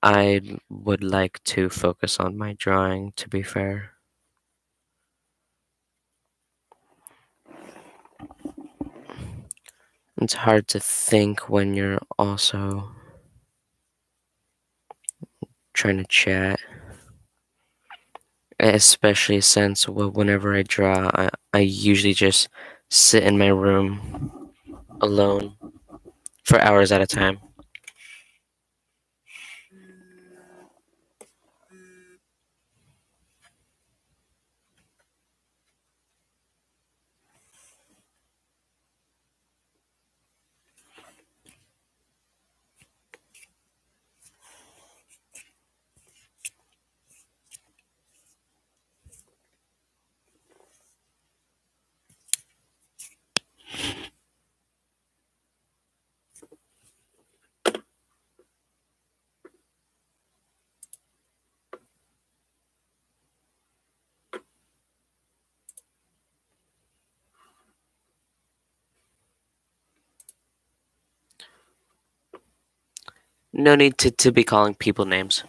I would like to focus on my drawing, to be fair. It's hard to think when you're also trying to chat, especially since whenever I draw, I usually just sit in my room alone for hours at a time. No need to be calling people names.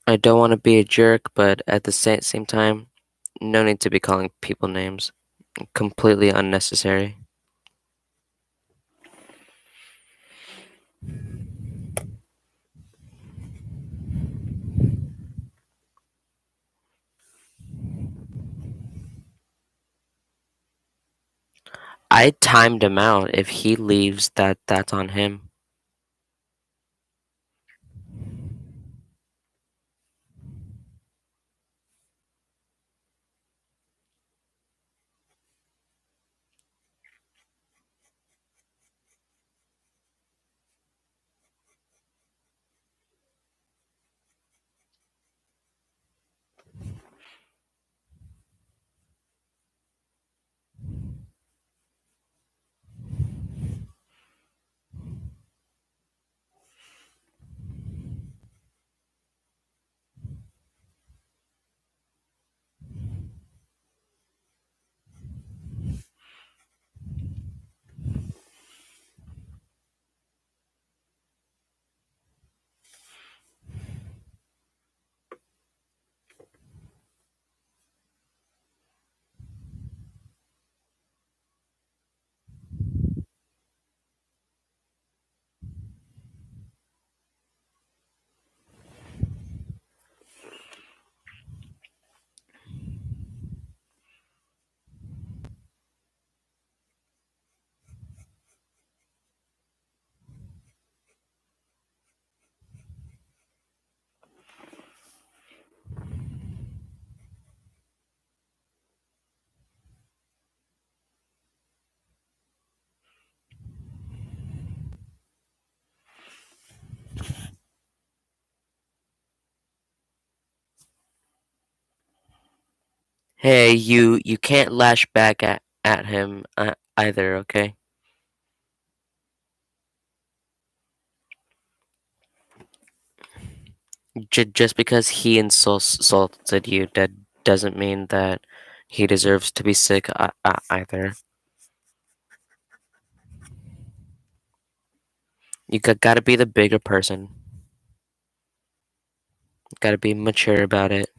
I don't want to be a jerk, but at the same time, no need to be calling people names. Completely unnecessary. I timed him out. If he leaves, that's on him. Hey, you can't lash back at him either, okay? Just because he insulted you, that doesn't mean that he deserves to be sick either. You gotta be the bigger person. Gotta be mature about it.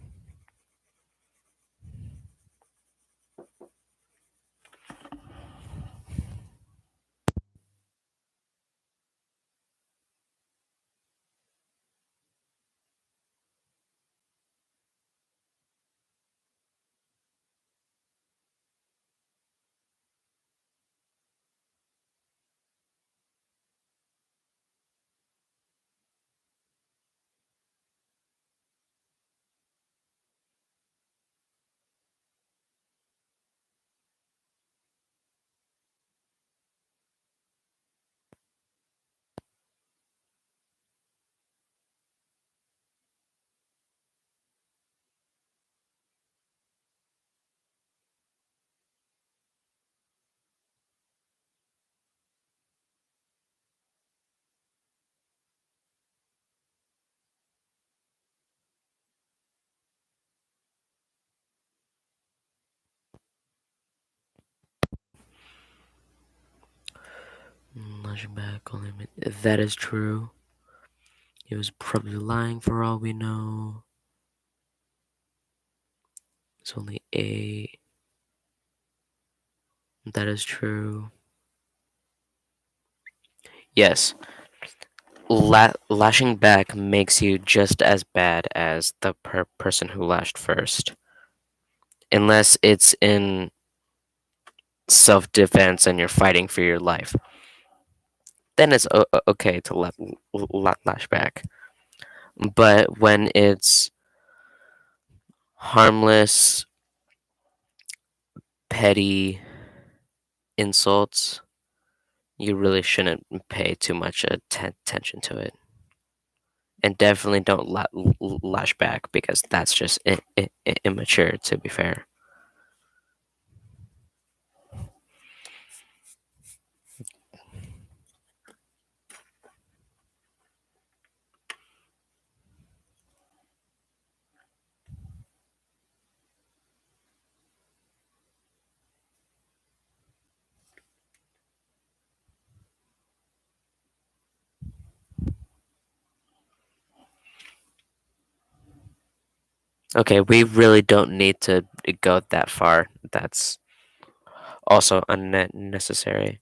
Lashing back on him. That is true. He was probably lying for all we know. It's only 8. That is true. Yes, lashing back makes you just as bad as the person who lashed first. Unless it's in self-defense and you're fighting for your life. Then it's okay to lash back. But when it's harmless, petty insults, you really shouldn't pay too much attention to it. And definitely don't lash back because that's just immature, to be fair. Okay, we really don't need to go that far. That's also unnecessary.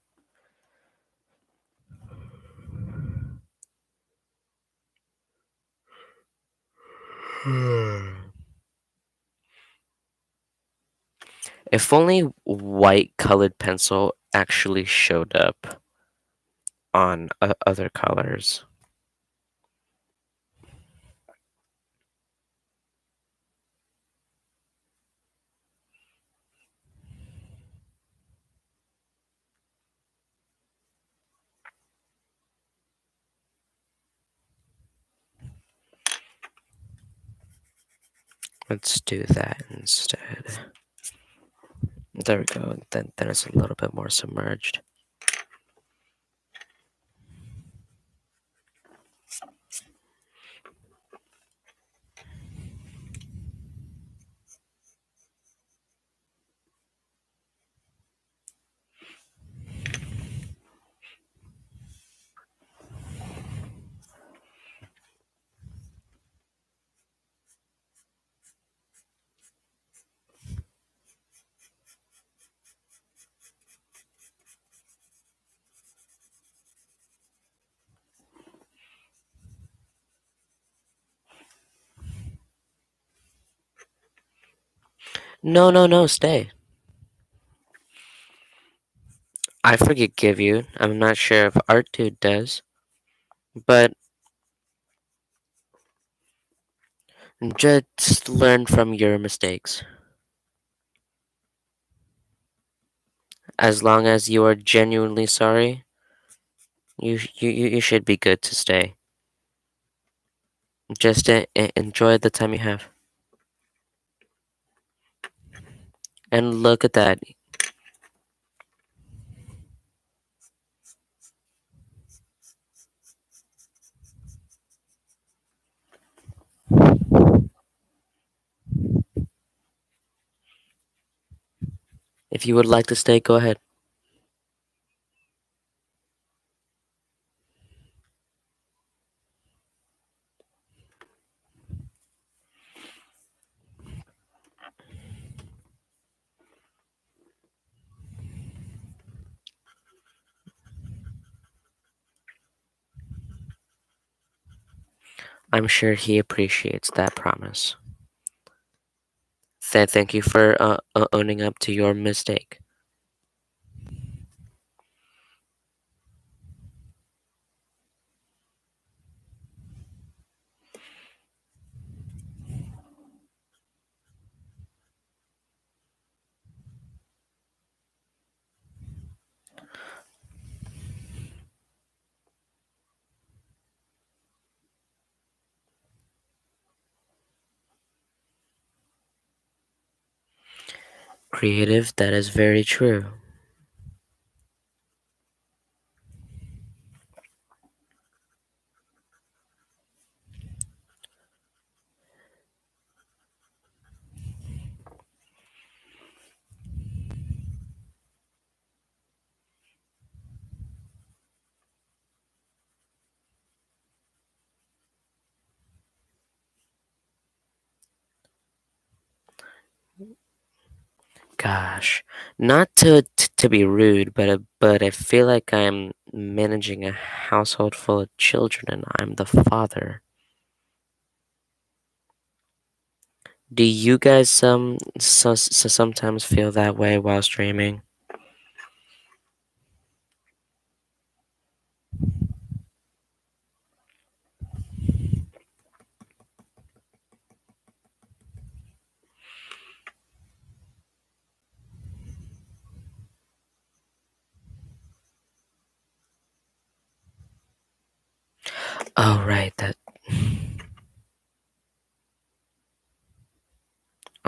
If only white colored pencil actually showed up on other colors. Let's do that instead. There we go. Then it's a little bit more submerged. No, no, no, stay. I forgive you. I'm not sure if Art2 does, but just learn from your mistakes. As long as you are genuinely sorry, you should be good to stay. Just enjoy the time you have. And look at that. If you would like to stay, go ahead. I'm sure he appreciates that promise. Thank you for owning up to your mistake. Creative, that is very true. Gosh, not to be rude, but I feel like I'm managing a household full of children and I'm the father. Do you guys sometimes feel that way while streaming?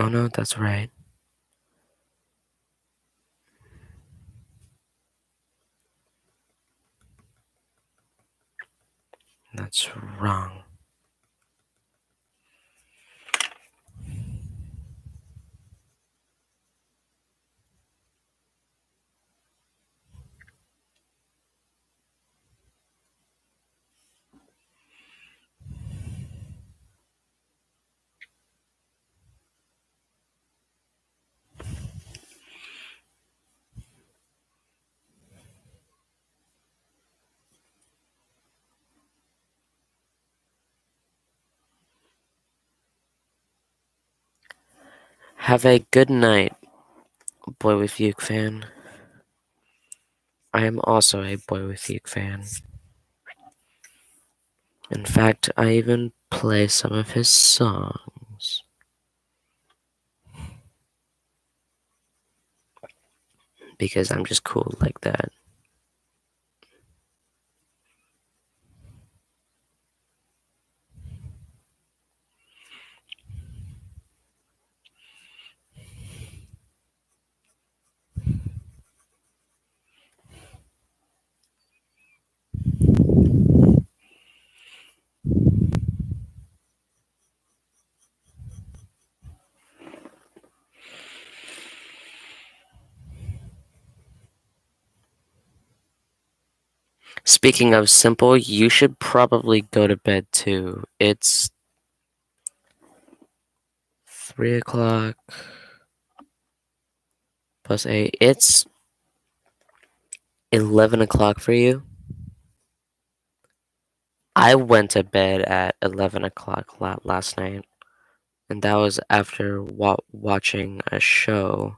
Oh no, that's right. That's wrong. Have a good night, Boy with Uke fan. I am also a Boy with Uke fan. In fact, I even play some of his songs. Because I'm just cool like that. Speaking of simple, you should probably go to bed too. It's 3 o'clock plus 8. It's 11 o'clock for you. I went to bed at 11 o'clock last night, and that was after watching a show.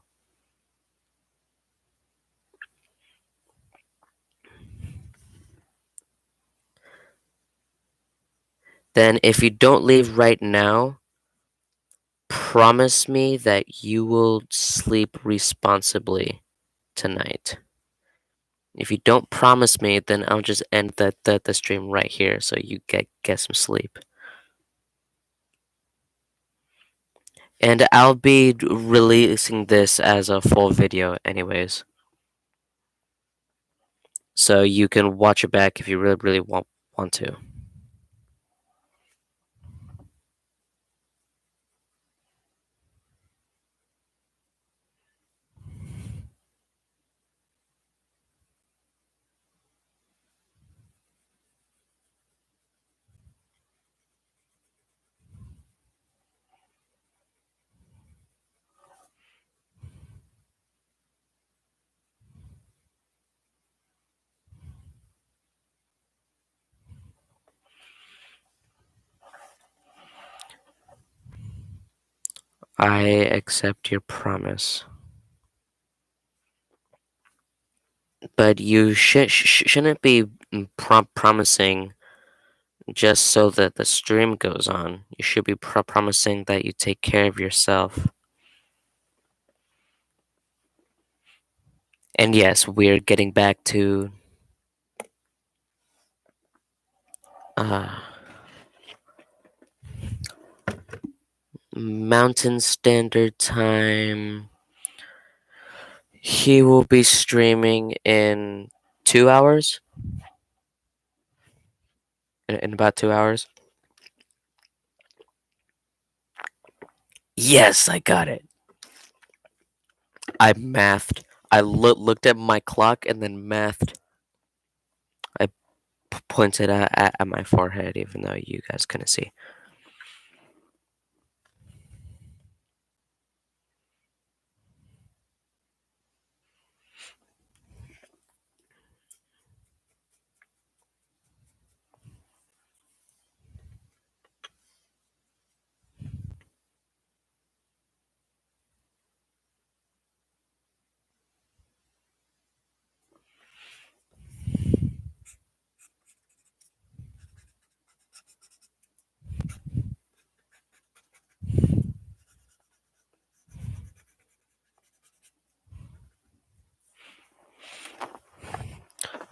Then, if you don't leave right now, promise me that you will sleep responsibly tonight. If you don't promise me, then I'll just end the stream right here so you get some sleep. And I'll be releasing this as a full video anyways. So you can watch it back if you really want to. I accept your promise. But you shouldn't be promising just so that the stream goes on. You should be promising that you take care of yourself. And yes, we're getting back to Mountain Standard Time. He will be streaming in 2 hours. In about 2 hours. Yes, I got it. I mathed. I looked at my clock and then mathed. I pointed at my forehead, even though you guys couldn't see.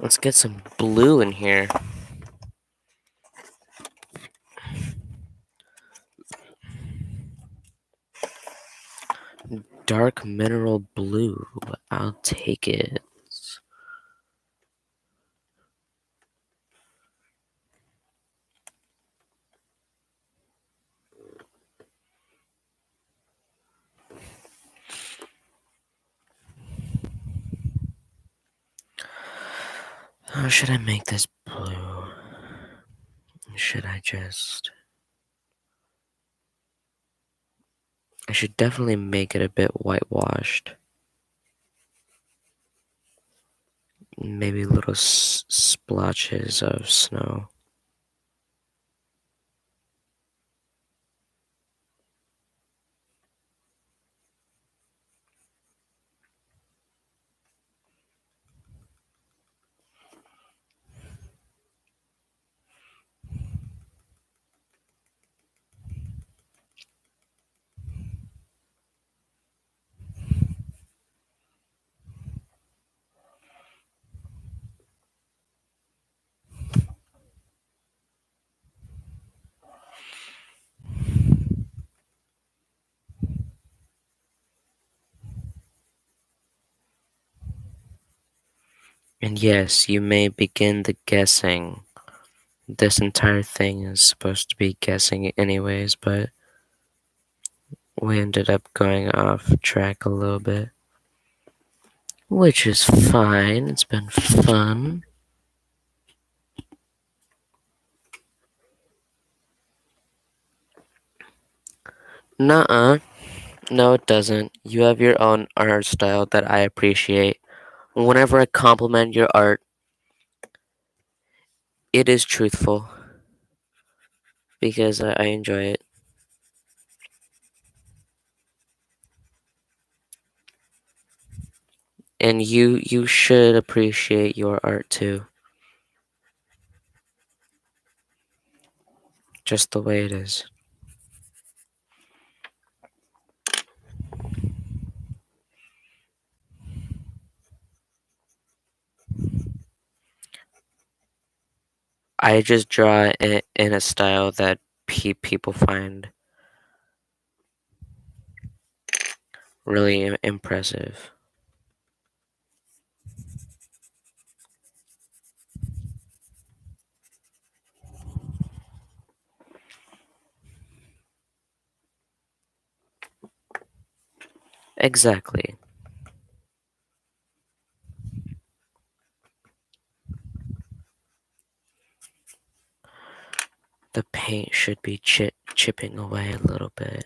Let's get some blue in here. dark mineral blue. I'll take it. How should I make this blue? Should I just... I should definitely make it a bit whitewashed. Maybe little splotches of snow. And yes, you may begin the guessing. This entire thing is supposed to be guessing anyways, but we ended up going off track a little bit. Which is fine, it's been fun. Nuh-uh. No, it doesn't. You have your own art style that I appreciate. Whenever I compliment your art, it is truthful because I enjoy it. And you should appreciate your art too. Just the way it is. I just draw in a style that people find really impressive. Exactly. The paint should be chipping away a little bit.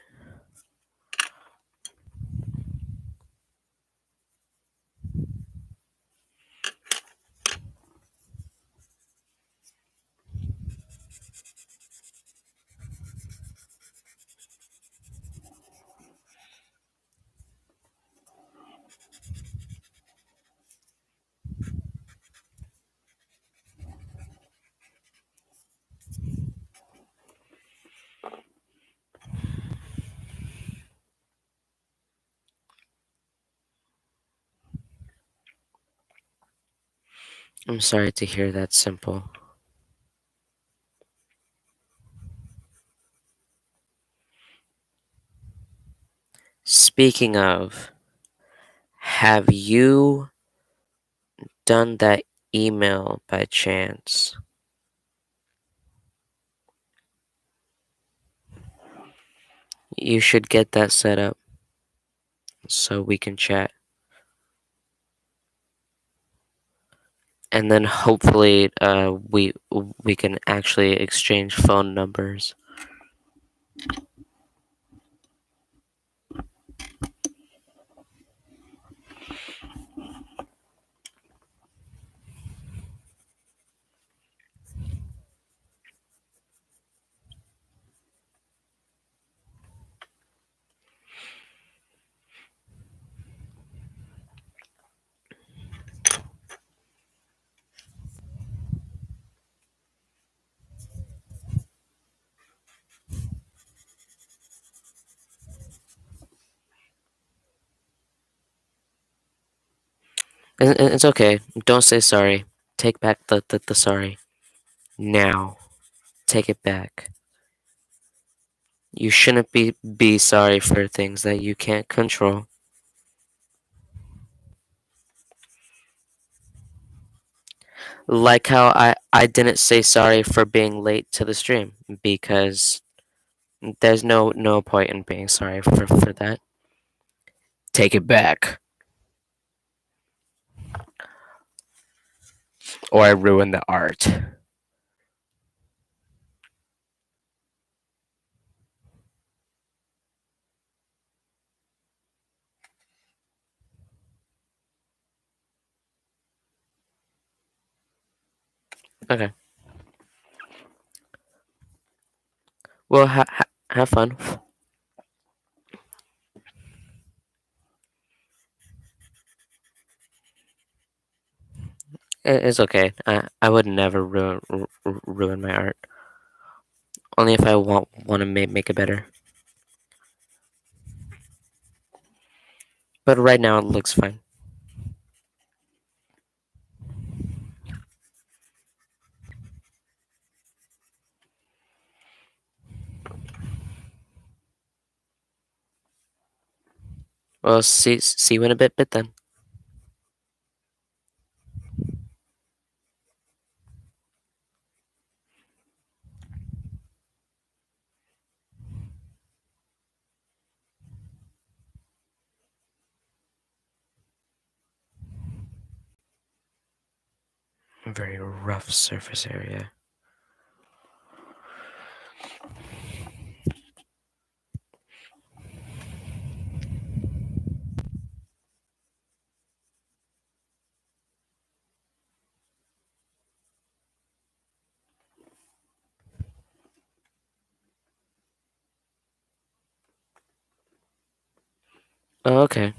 I'm sorry to hear that, Simple. Speaking of, have you done that email by chance? You should get that set up so we can chat. And then hopefully we can actually exchange phone numbers. It's okay. Don't say sorry. Take back the sorry. Now. Take it back. You shouldn't be sorry for things that you can't control. Like how I didn't say sorry for being late to the stream because there's no point in being sorry for that. Take it back, or I ruin the art. Okay. Well, have fun. It's okay. I would never ruin my art. Only if I want to make it better. But right now it looks fine. Well, see you in a bit then. Very rough surface area. Oh, okay.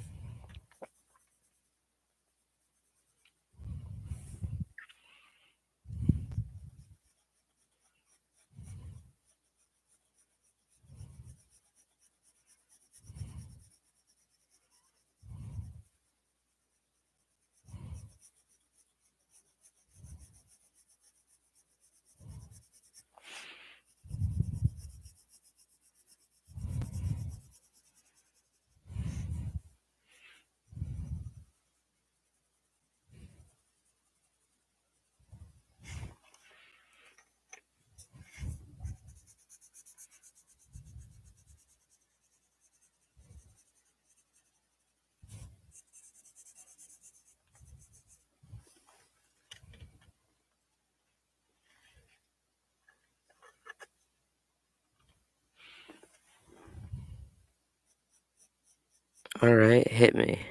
All right, hit me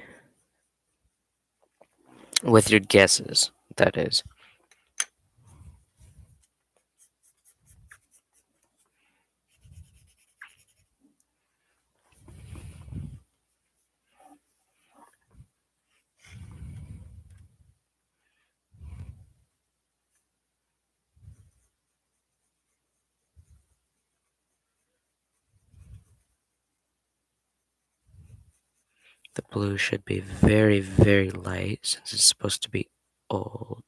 with your guesses. That is. The blue should be very, very light since it's supposed to be old.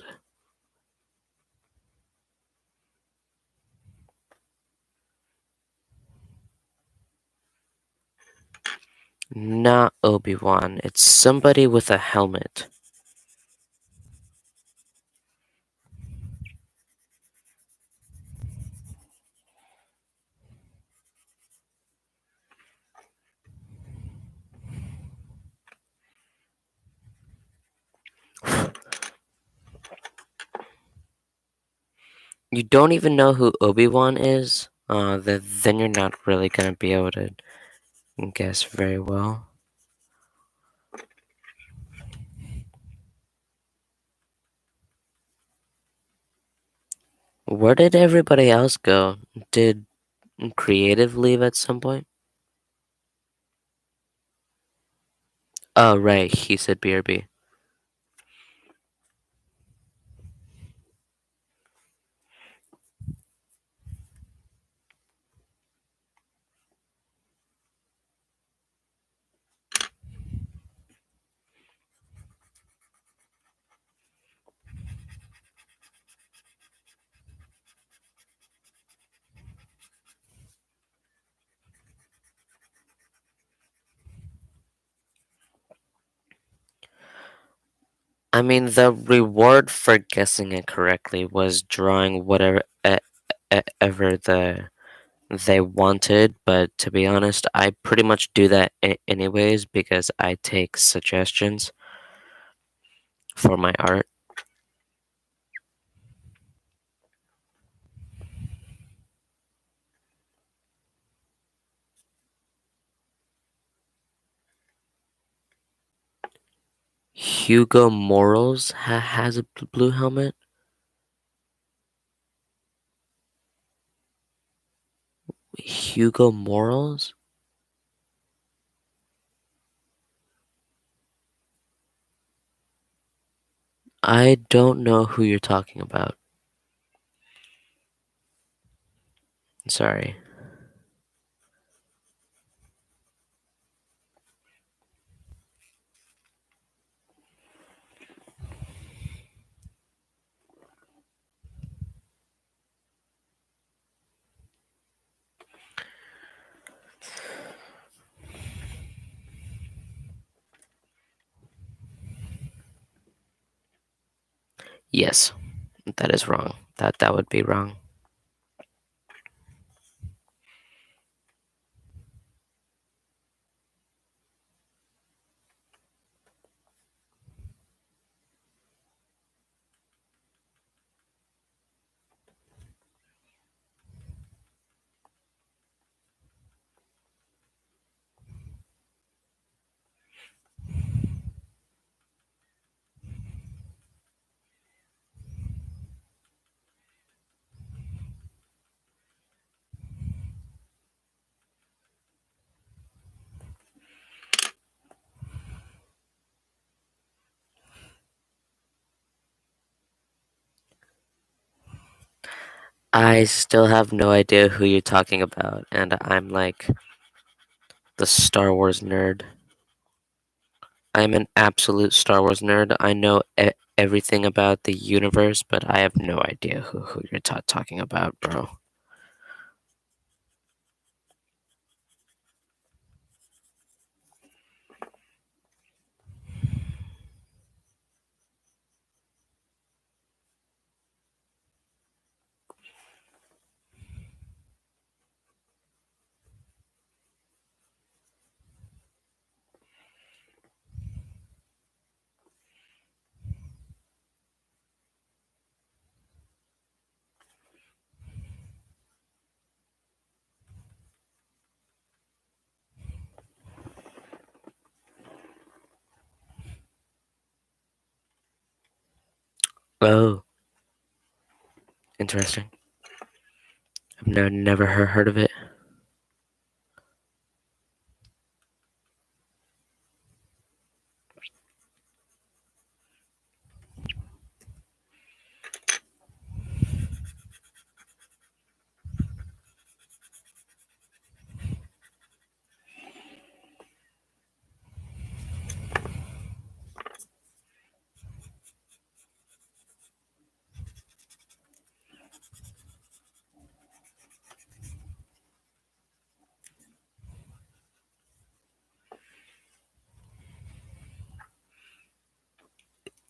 Not Obi-Wan. It's somebody with a helmet. You don't even know who Obi-Wan is? Then you're not really gonna be able to guess very well. Where did everybody else go? Did Creative leave at some point? Oh, right, he said BRB. I mean, the reward for guessing it correctly was drawing whatever ever they wanted, but to be honest, I pretty much do that anyways because I take suggestions for my art. Hugo Morals has a blue helmet. Hugo Morals? I don't know who you're talking about. Sorry. Yes, that is wrong. That would be wrong. I still have no idea who you're talking about, and I'm like the Star Wars nerd. I'm an absolute Star Wars nerd. I know everything about the universe, but I have no idea who you're talking about, bro. Oh, interesting. I've never heard of it.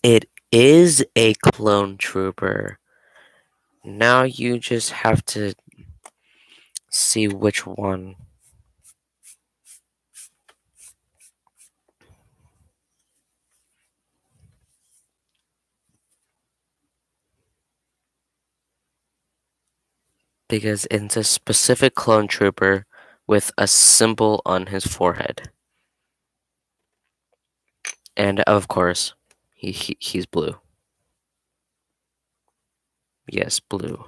It is a clone trooper. Now you just have to see which one. Because it's a specific clone trooper with a symbol on his forehead. And of course, he's blue. Yes, blue.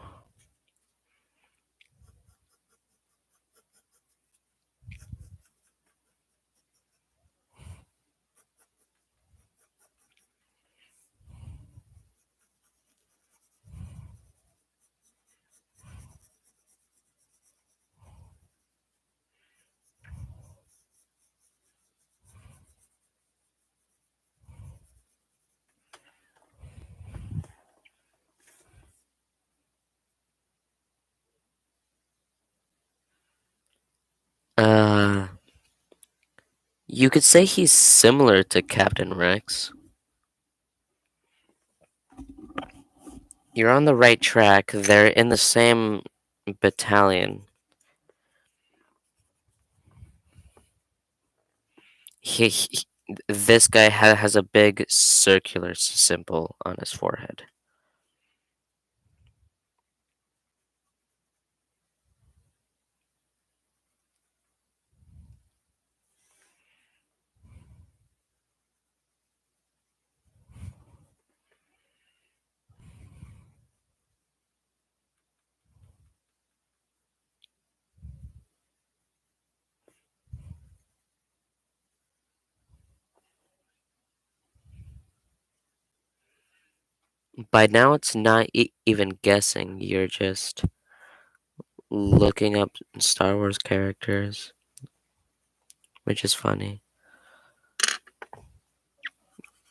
Uh, you could say he's similar to Captain Rex. You're on the right track. They're in the same battalion. He this guy has a big circular symbol on his forehead. By now, it's not even guessing. You're just looking up Star Wars characters, which is funny.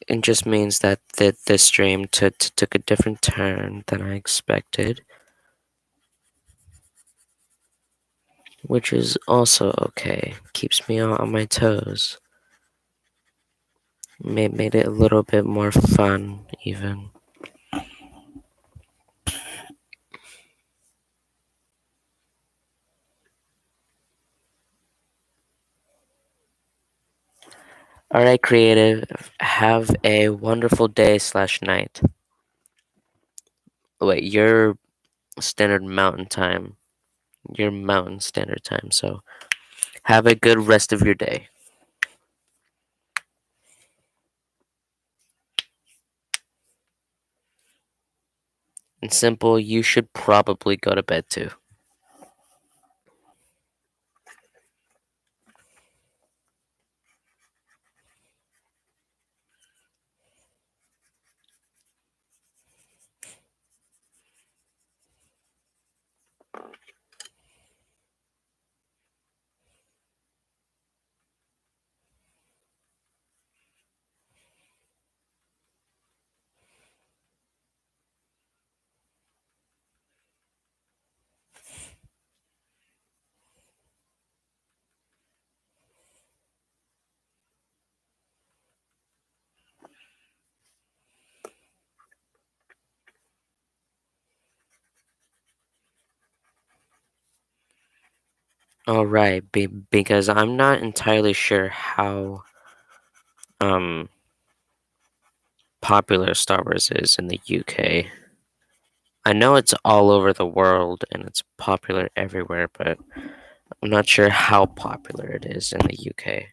It just means that the stream took a different turn than I expected, which is also okay. Keeps me on my toes. Made it a little bit more fun, even. Alright, creative. Have a wonderful day slash night. Wait, your standard mountain time. Your mountain standard time. So have a good rest of your day. And simple, you should probably go to bed too. Alright, because I'm not entirely sure how um popular Star Wars is in the UK. I know it's all over the world and it's popular everywhere, but I'm not sure how popular it is in the UK.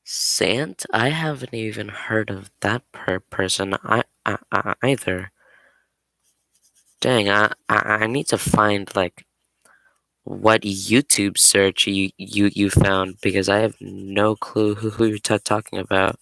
Sant? I haven't even heard of that person either. Dang, I need to find like what YouTube search you found because I have no clue who you're talking about.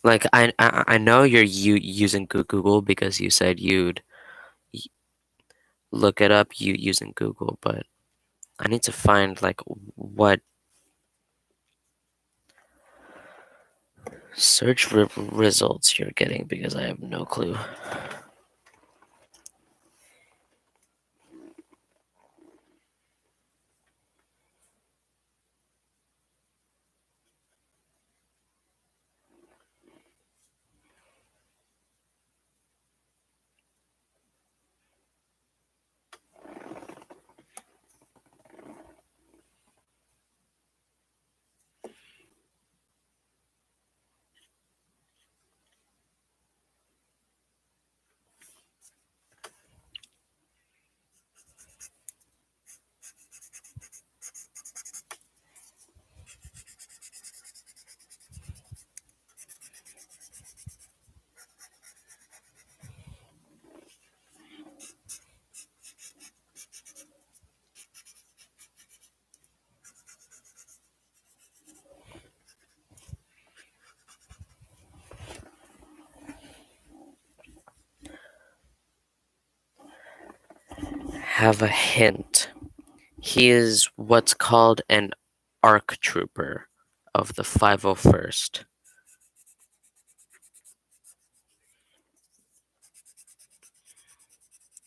Like I know you're using Google because you said you'd look it up using Google, but I need to find like what search results you're getting because I have no clue. Have a hint. He is what's called an ARC trooper of the 501st.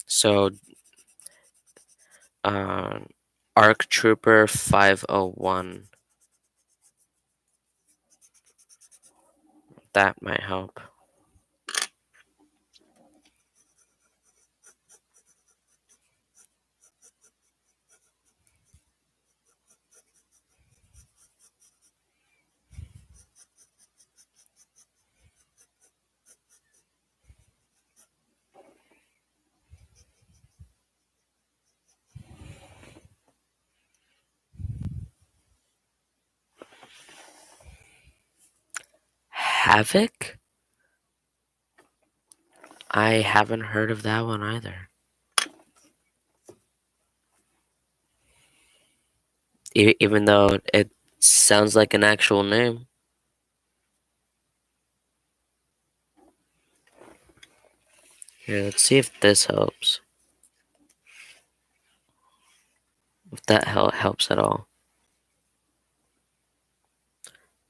So, uh, ARC Trooper 501. That might help. Havoc? I haven't heard of that one either. Even though it sounds like an actual name. Here, let's see if this helps. If that helps at all.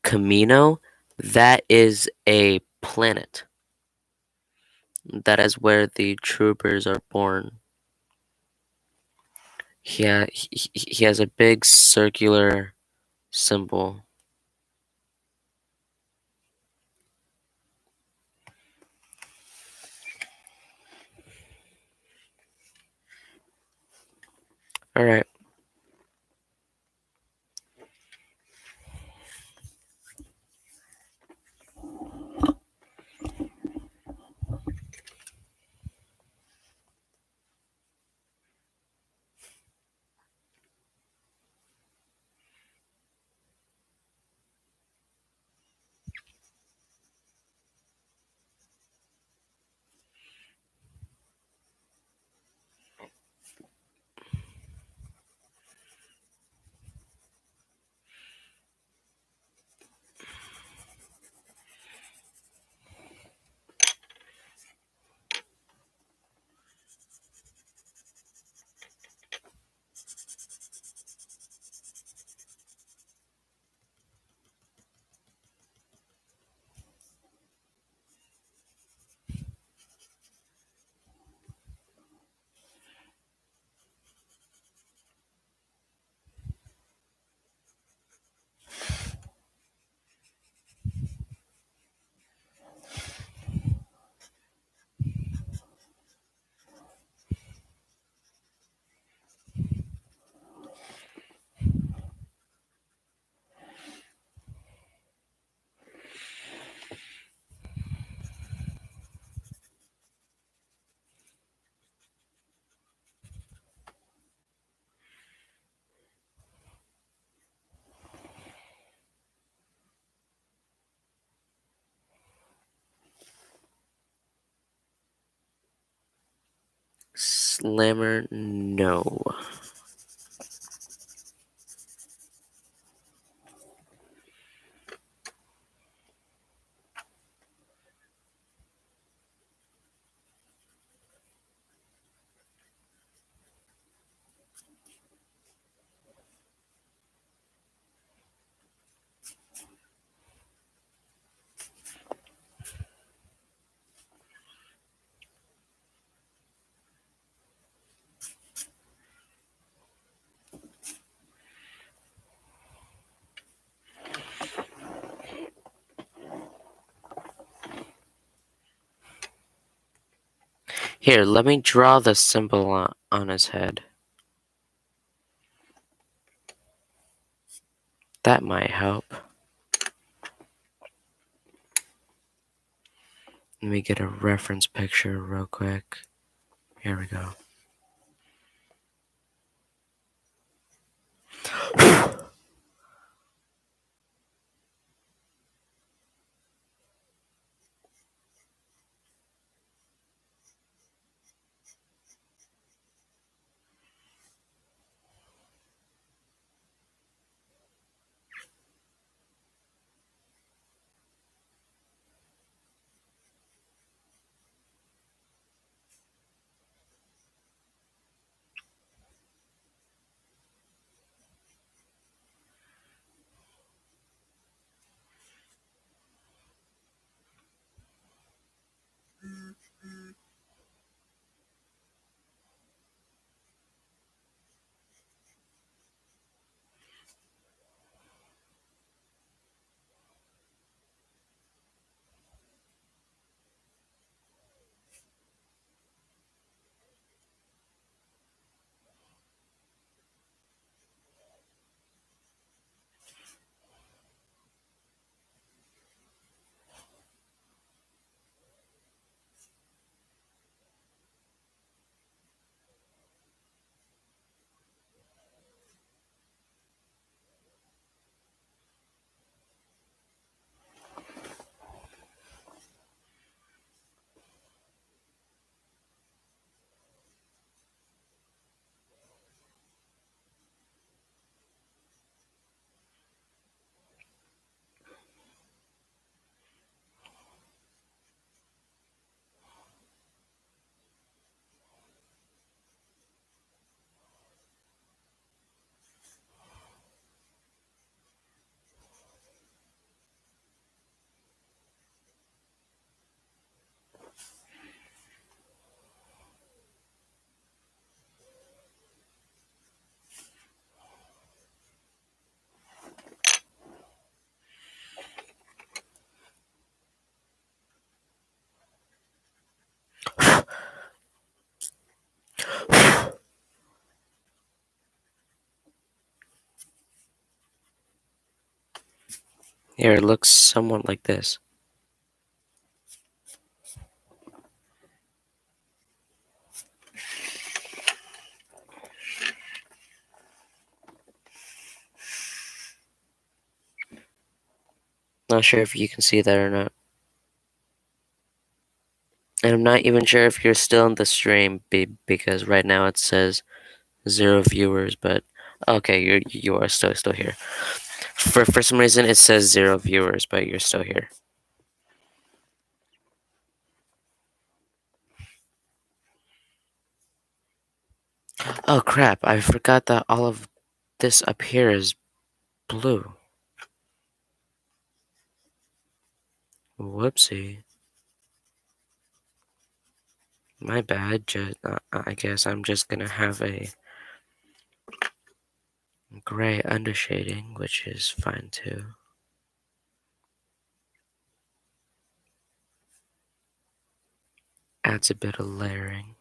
Camino? That is a planet. That is where the troopers are born. Yeah, he has a big circular symbol. All right. Slammer, no. Here, let me draw the symbol on his head. That might help. Let me get a reference picture real quick. Here we go. Here, it looks somewhat like this. Not sure if you can see that or not. And I'm not even sure if you're still in the stream because right now it says 0 viewers, but okay, you are still here. For some reason it says 0 viewers, but you're still here. Oh crap, I forgot that all of this up here is blue. Whoopsie. My bad. I guess I'm just gonna have a gray undershading, which is fine too. Adds a bit of layering.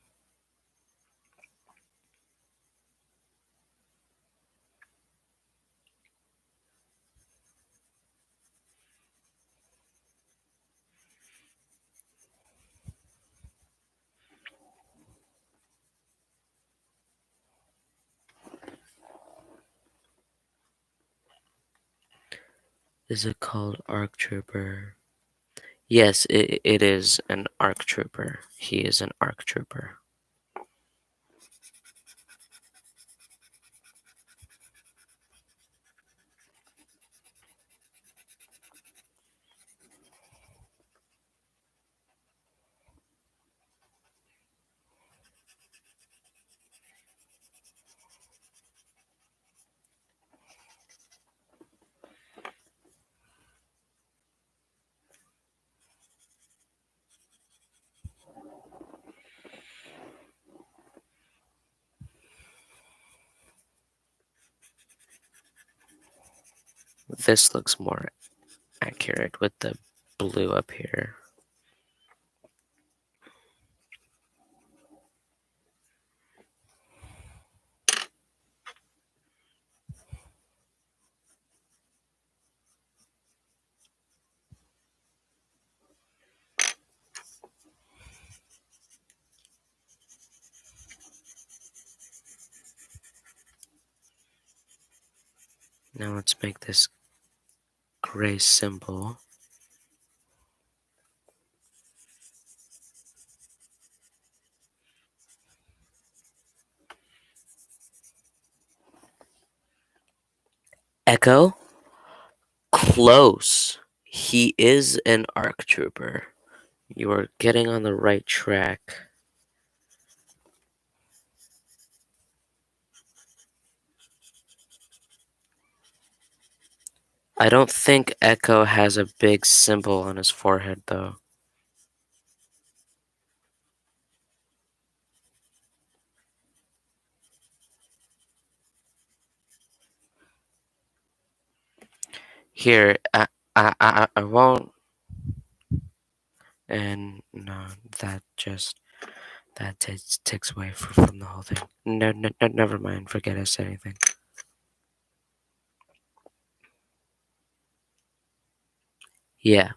Is it called ARC Trooper? Yes, it is an ARC Trooper. He is an ARC Trooper. This looks more accurate with the blue up here. Now let's make this gray symbol. Echo? Close. He is an ARC trooper. You are getting on the right track. I don't think Echo has a big symbol on his forehead, though. Here, I won't. And no, that takes away from the whole thing. No, never mind. Forget I said anything. Yeah.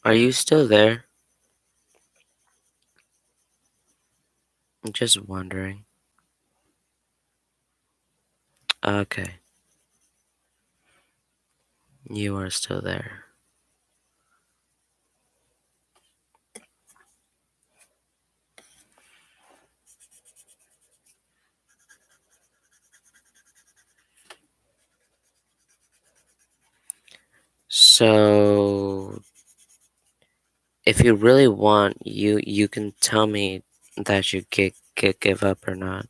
Are you still there? I'm just wondering. Okay. You are still there. So If you really want, you can tell me that you give up or not.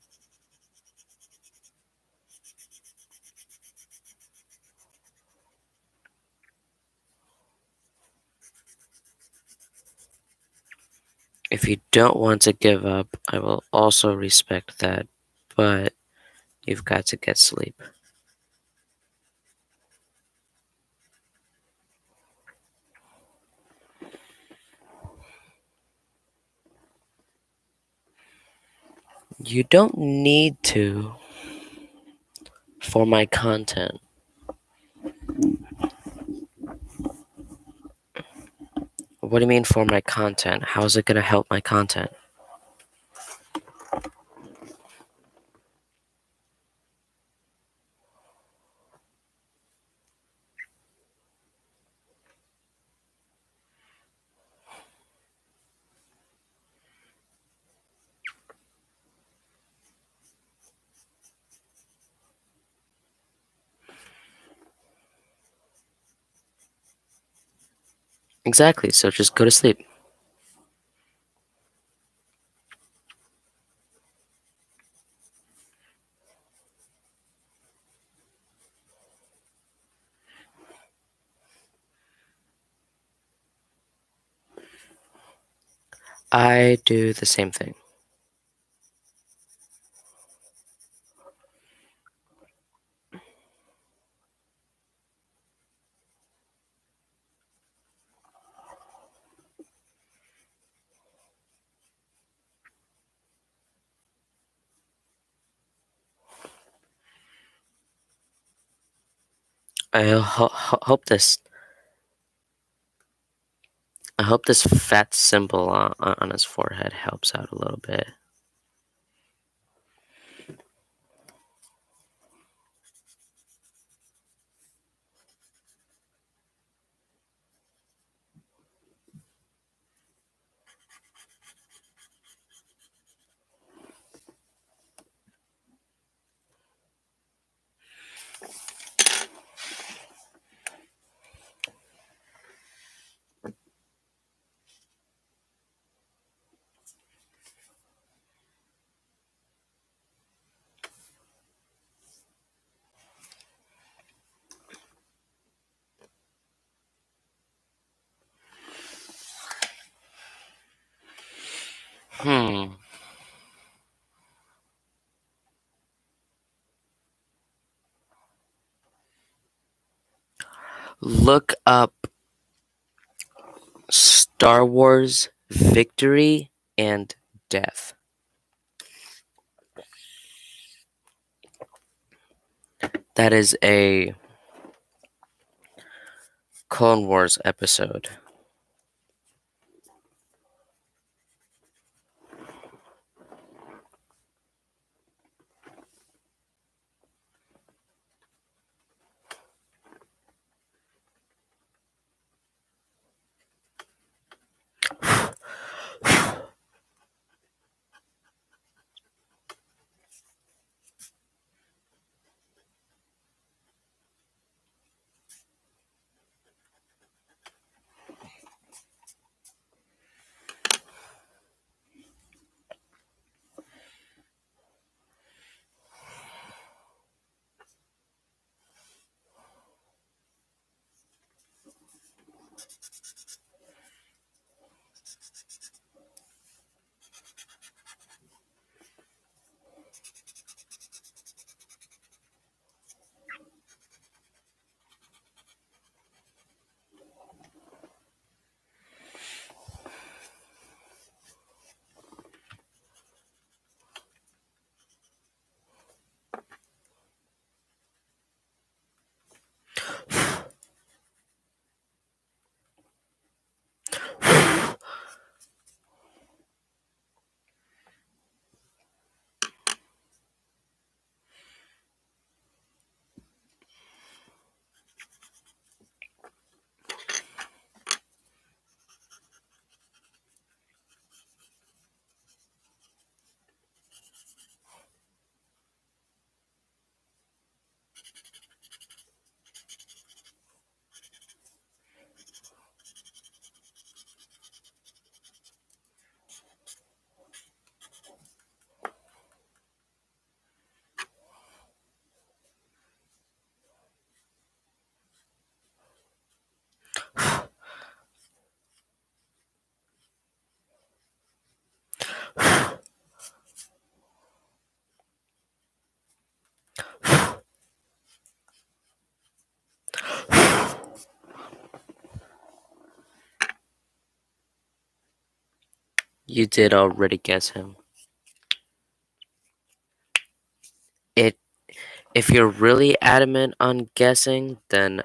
If you don't want to give up, I will also respect that, but you've got to get sleep. You don't need to for my content. What do you mean for my content? How is it going to help my content? Exactly, so just go to sleep. I do the same thing. Hope this. I hope this fat symbol on his forehead helps out a little bit. Hmm. Look up Star Wars Victory and Death. That is a Clone Wars episode. You did already guess him. It. If you're really adamant on guessing, then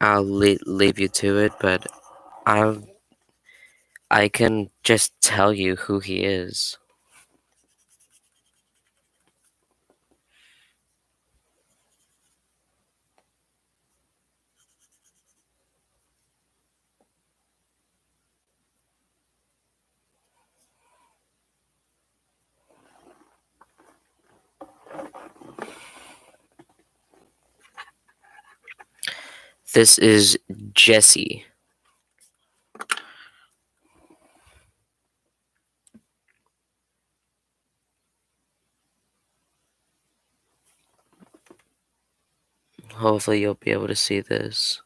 I'll leave you to it. But I I can just tell you who he is. This is Jesse. Hopefully you'll be able to see this.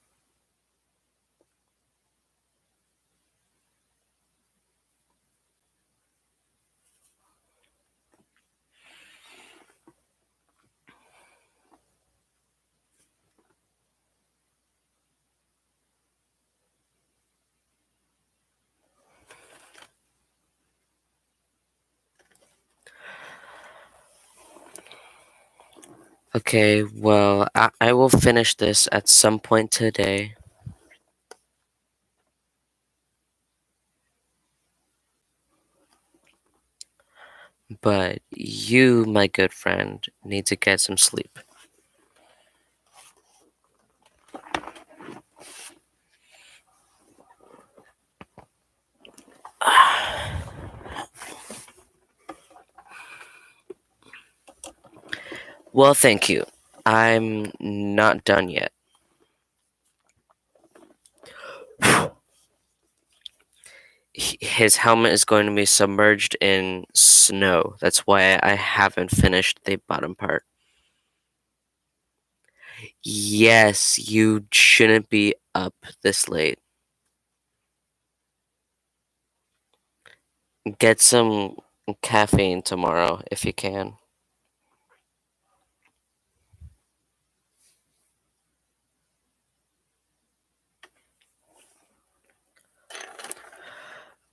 Okay, well, I will finish this at some point today. But you, my good friend, need to get some sleep. Well, thank you. I'm not done yet. His helmet is going to be submerged in snow. That's why I haven't finished the bottom part. Yes, you shouldn't be up this late. Get some caffeine tomorrow if you can.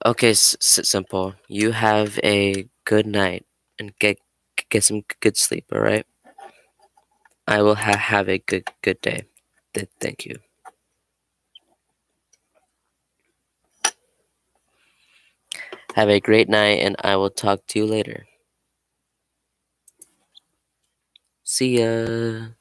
Okay, simple. You have a good night and get some good sleep. All right. I will have a good day. Thank you. Have a great night, and I will talk to you later. See ya.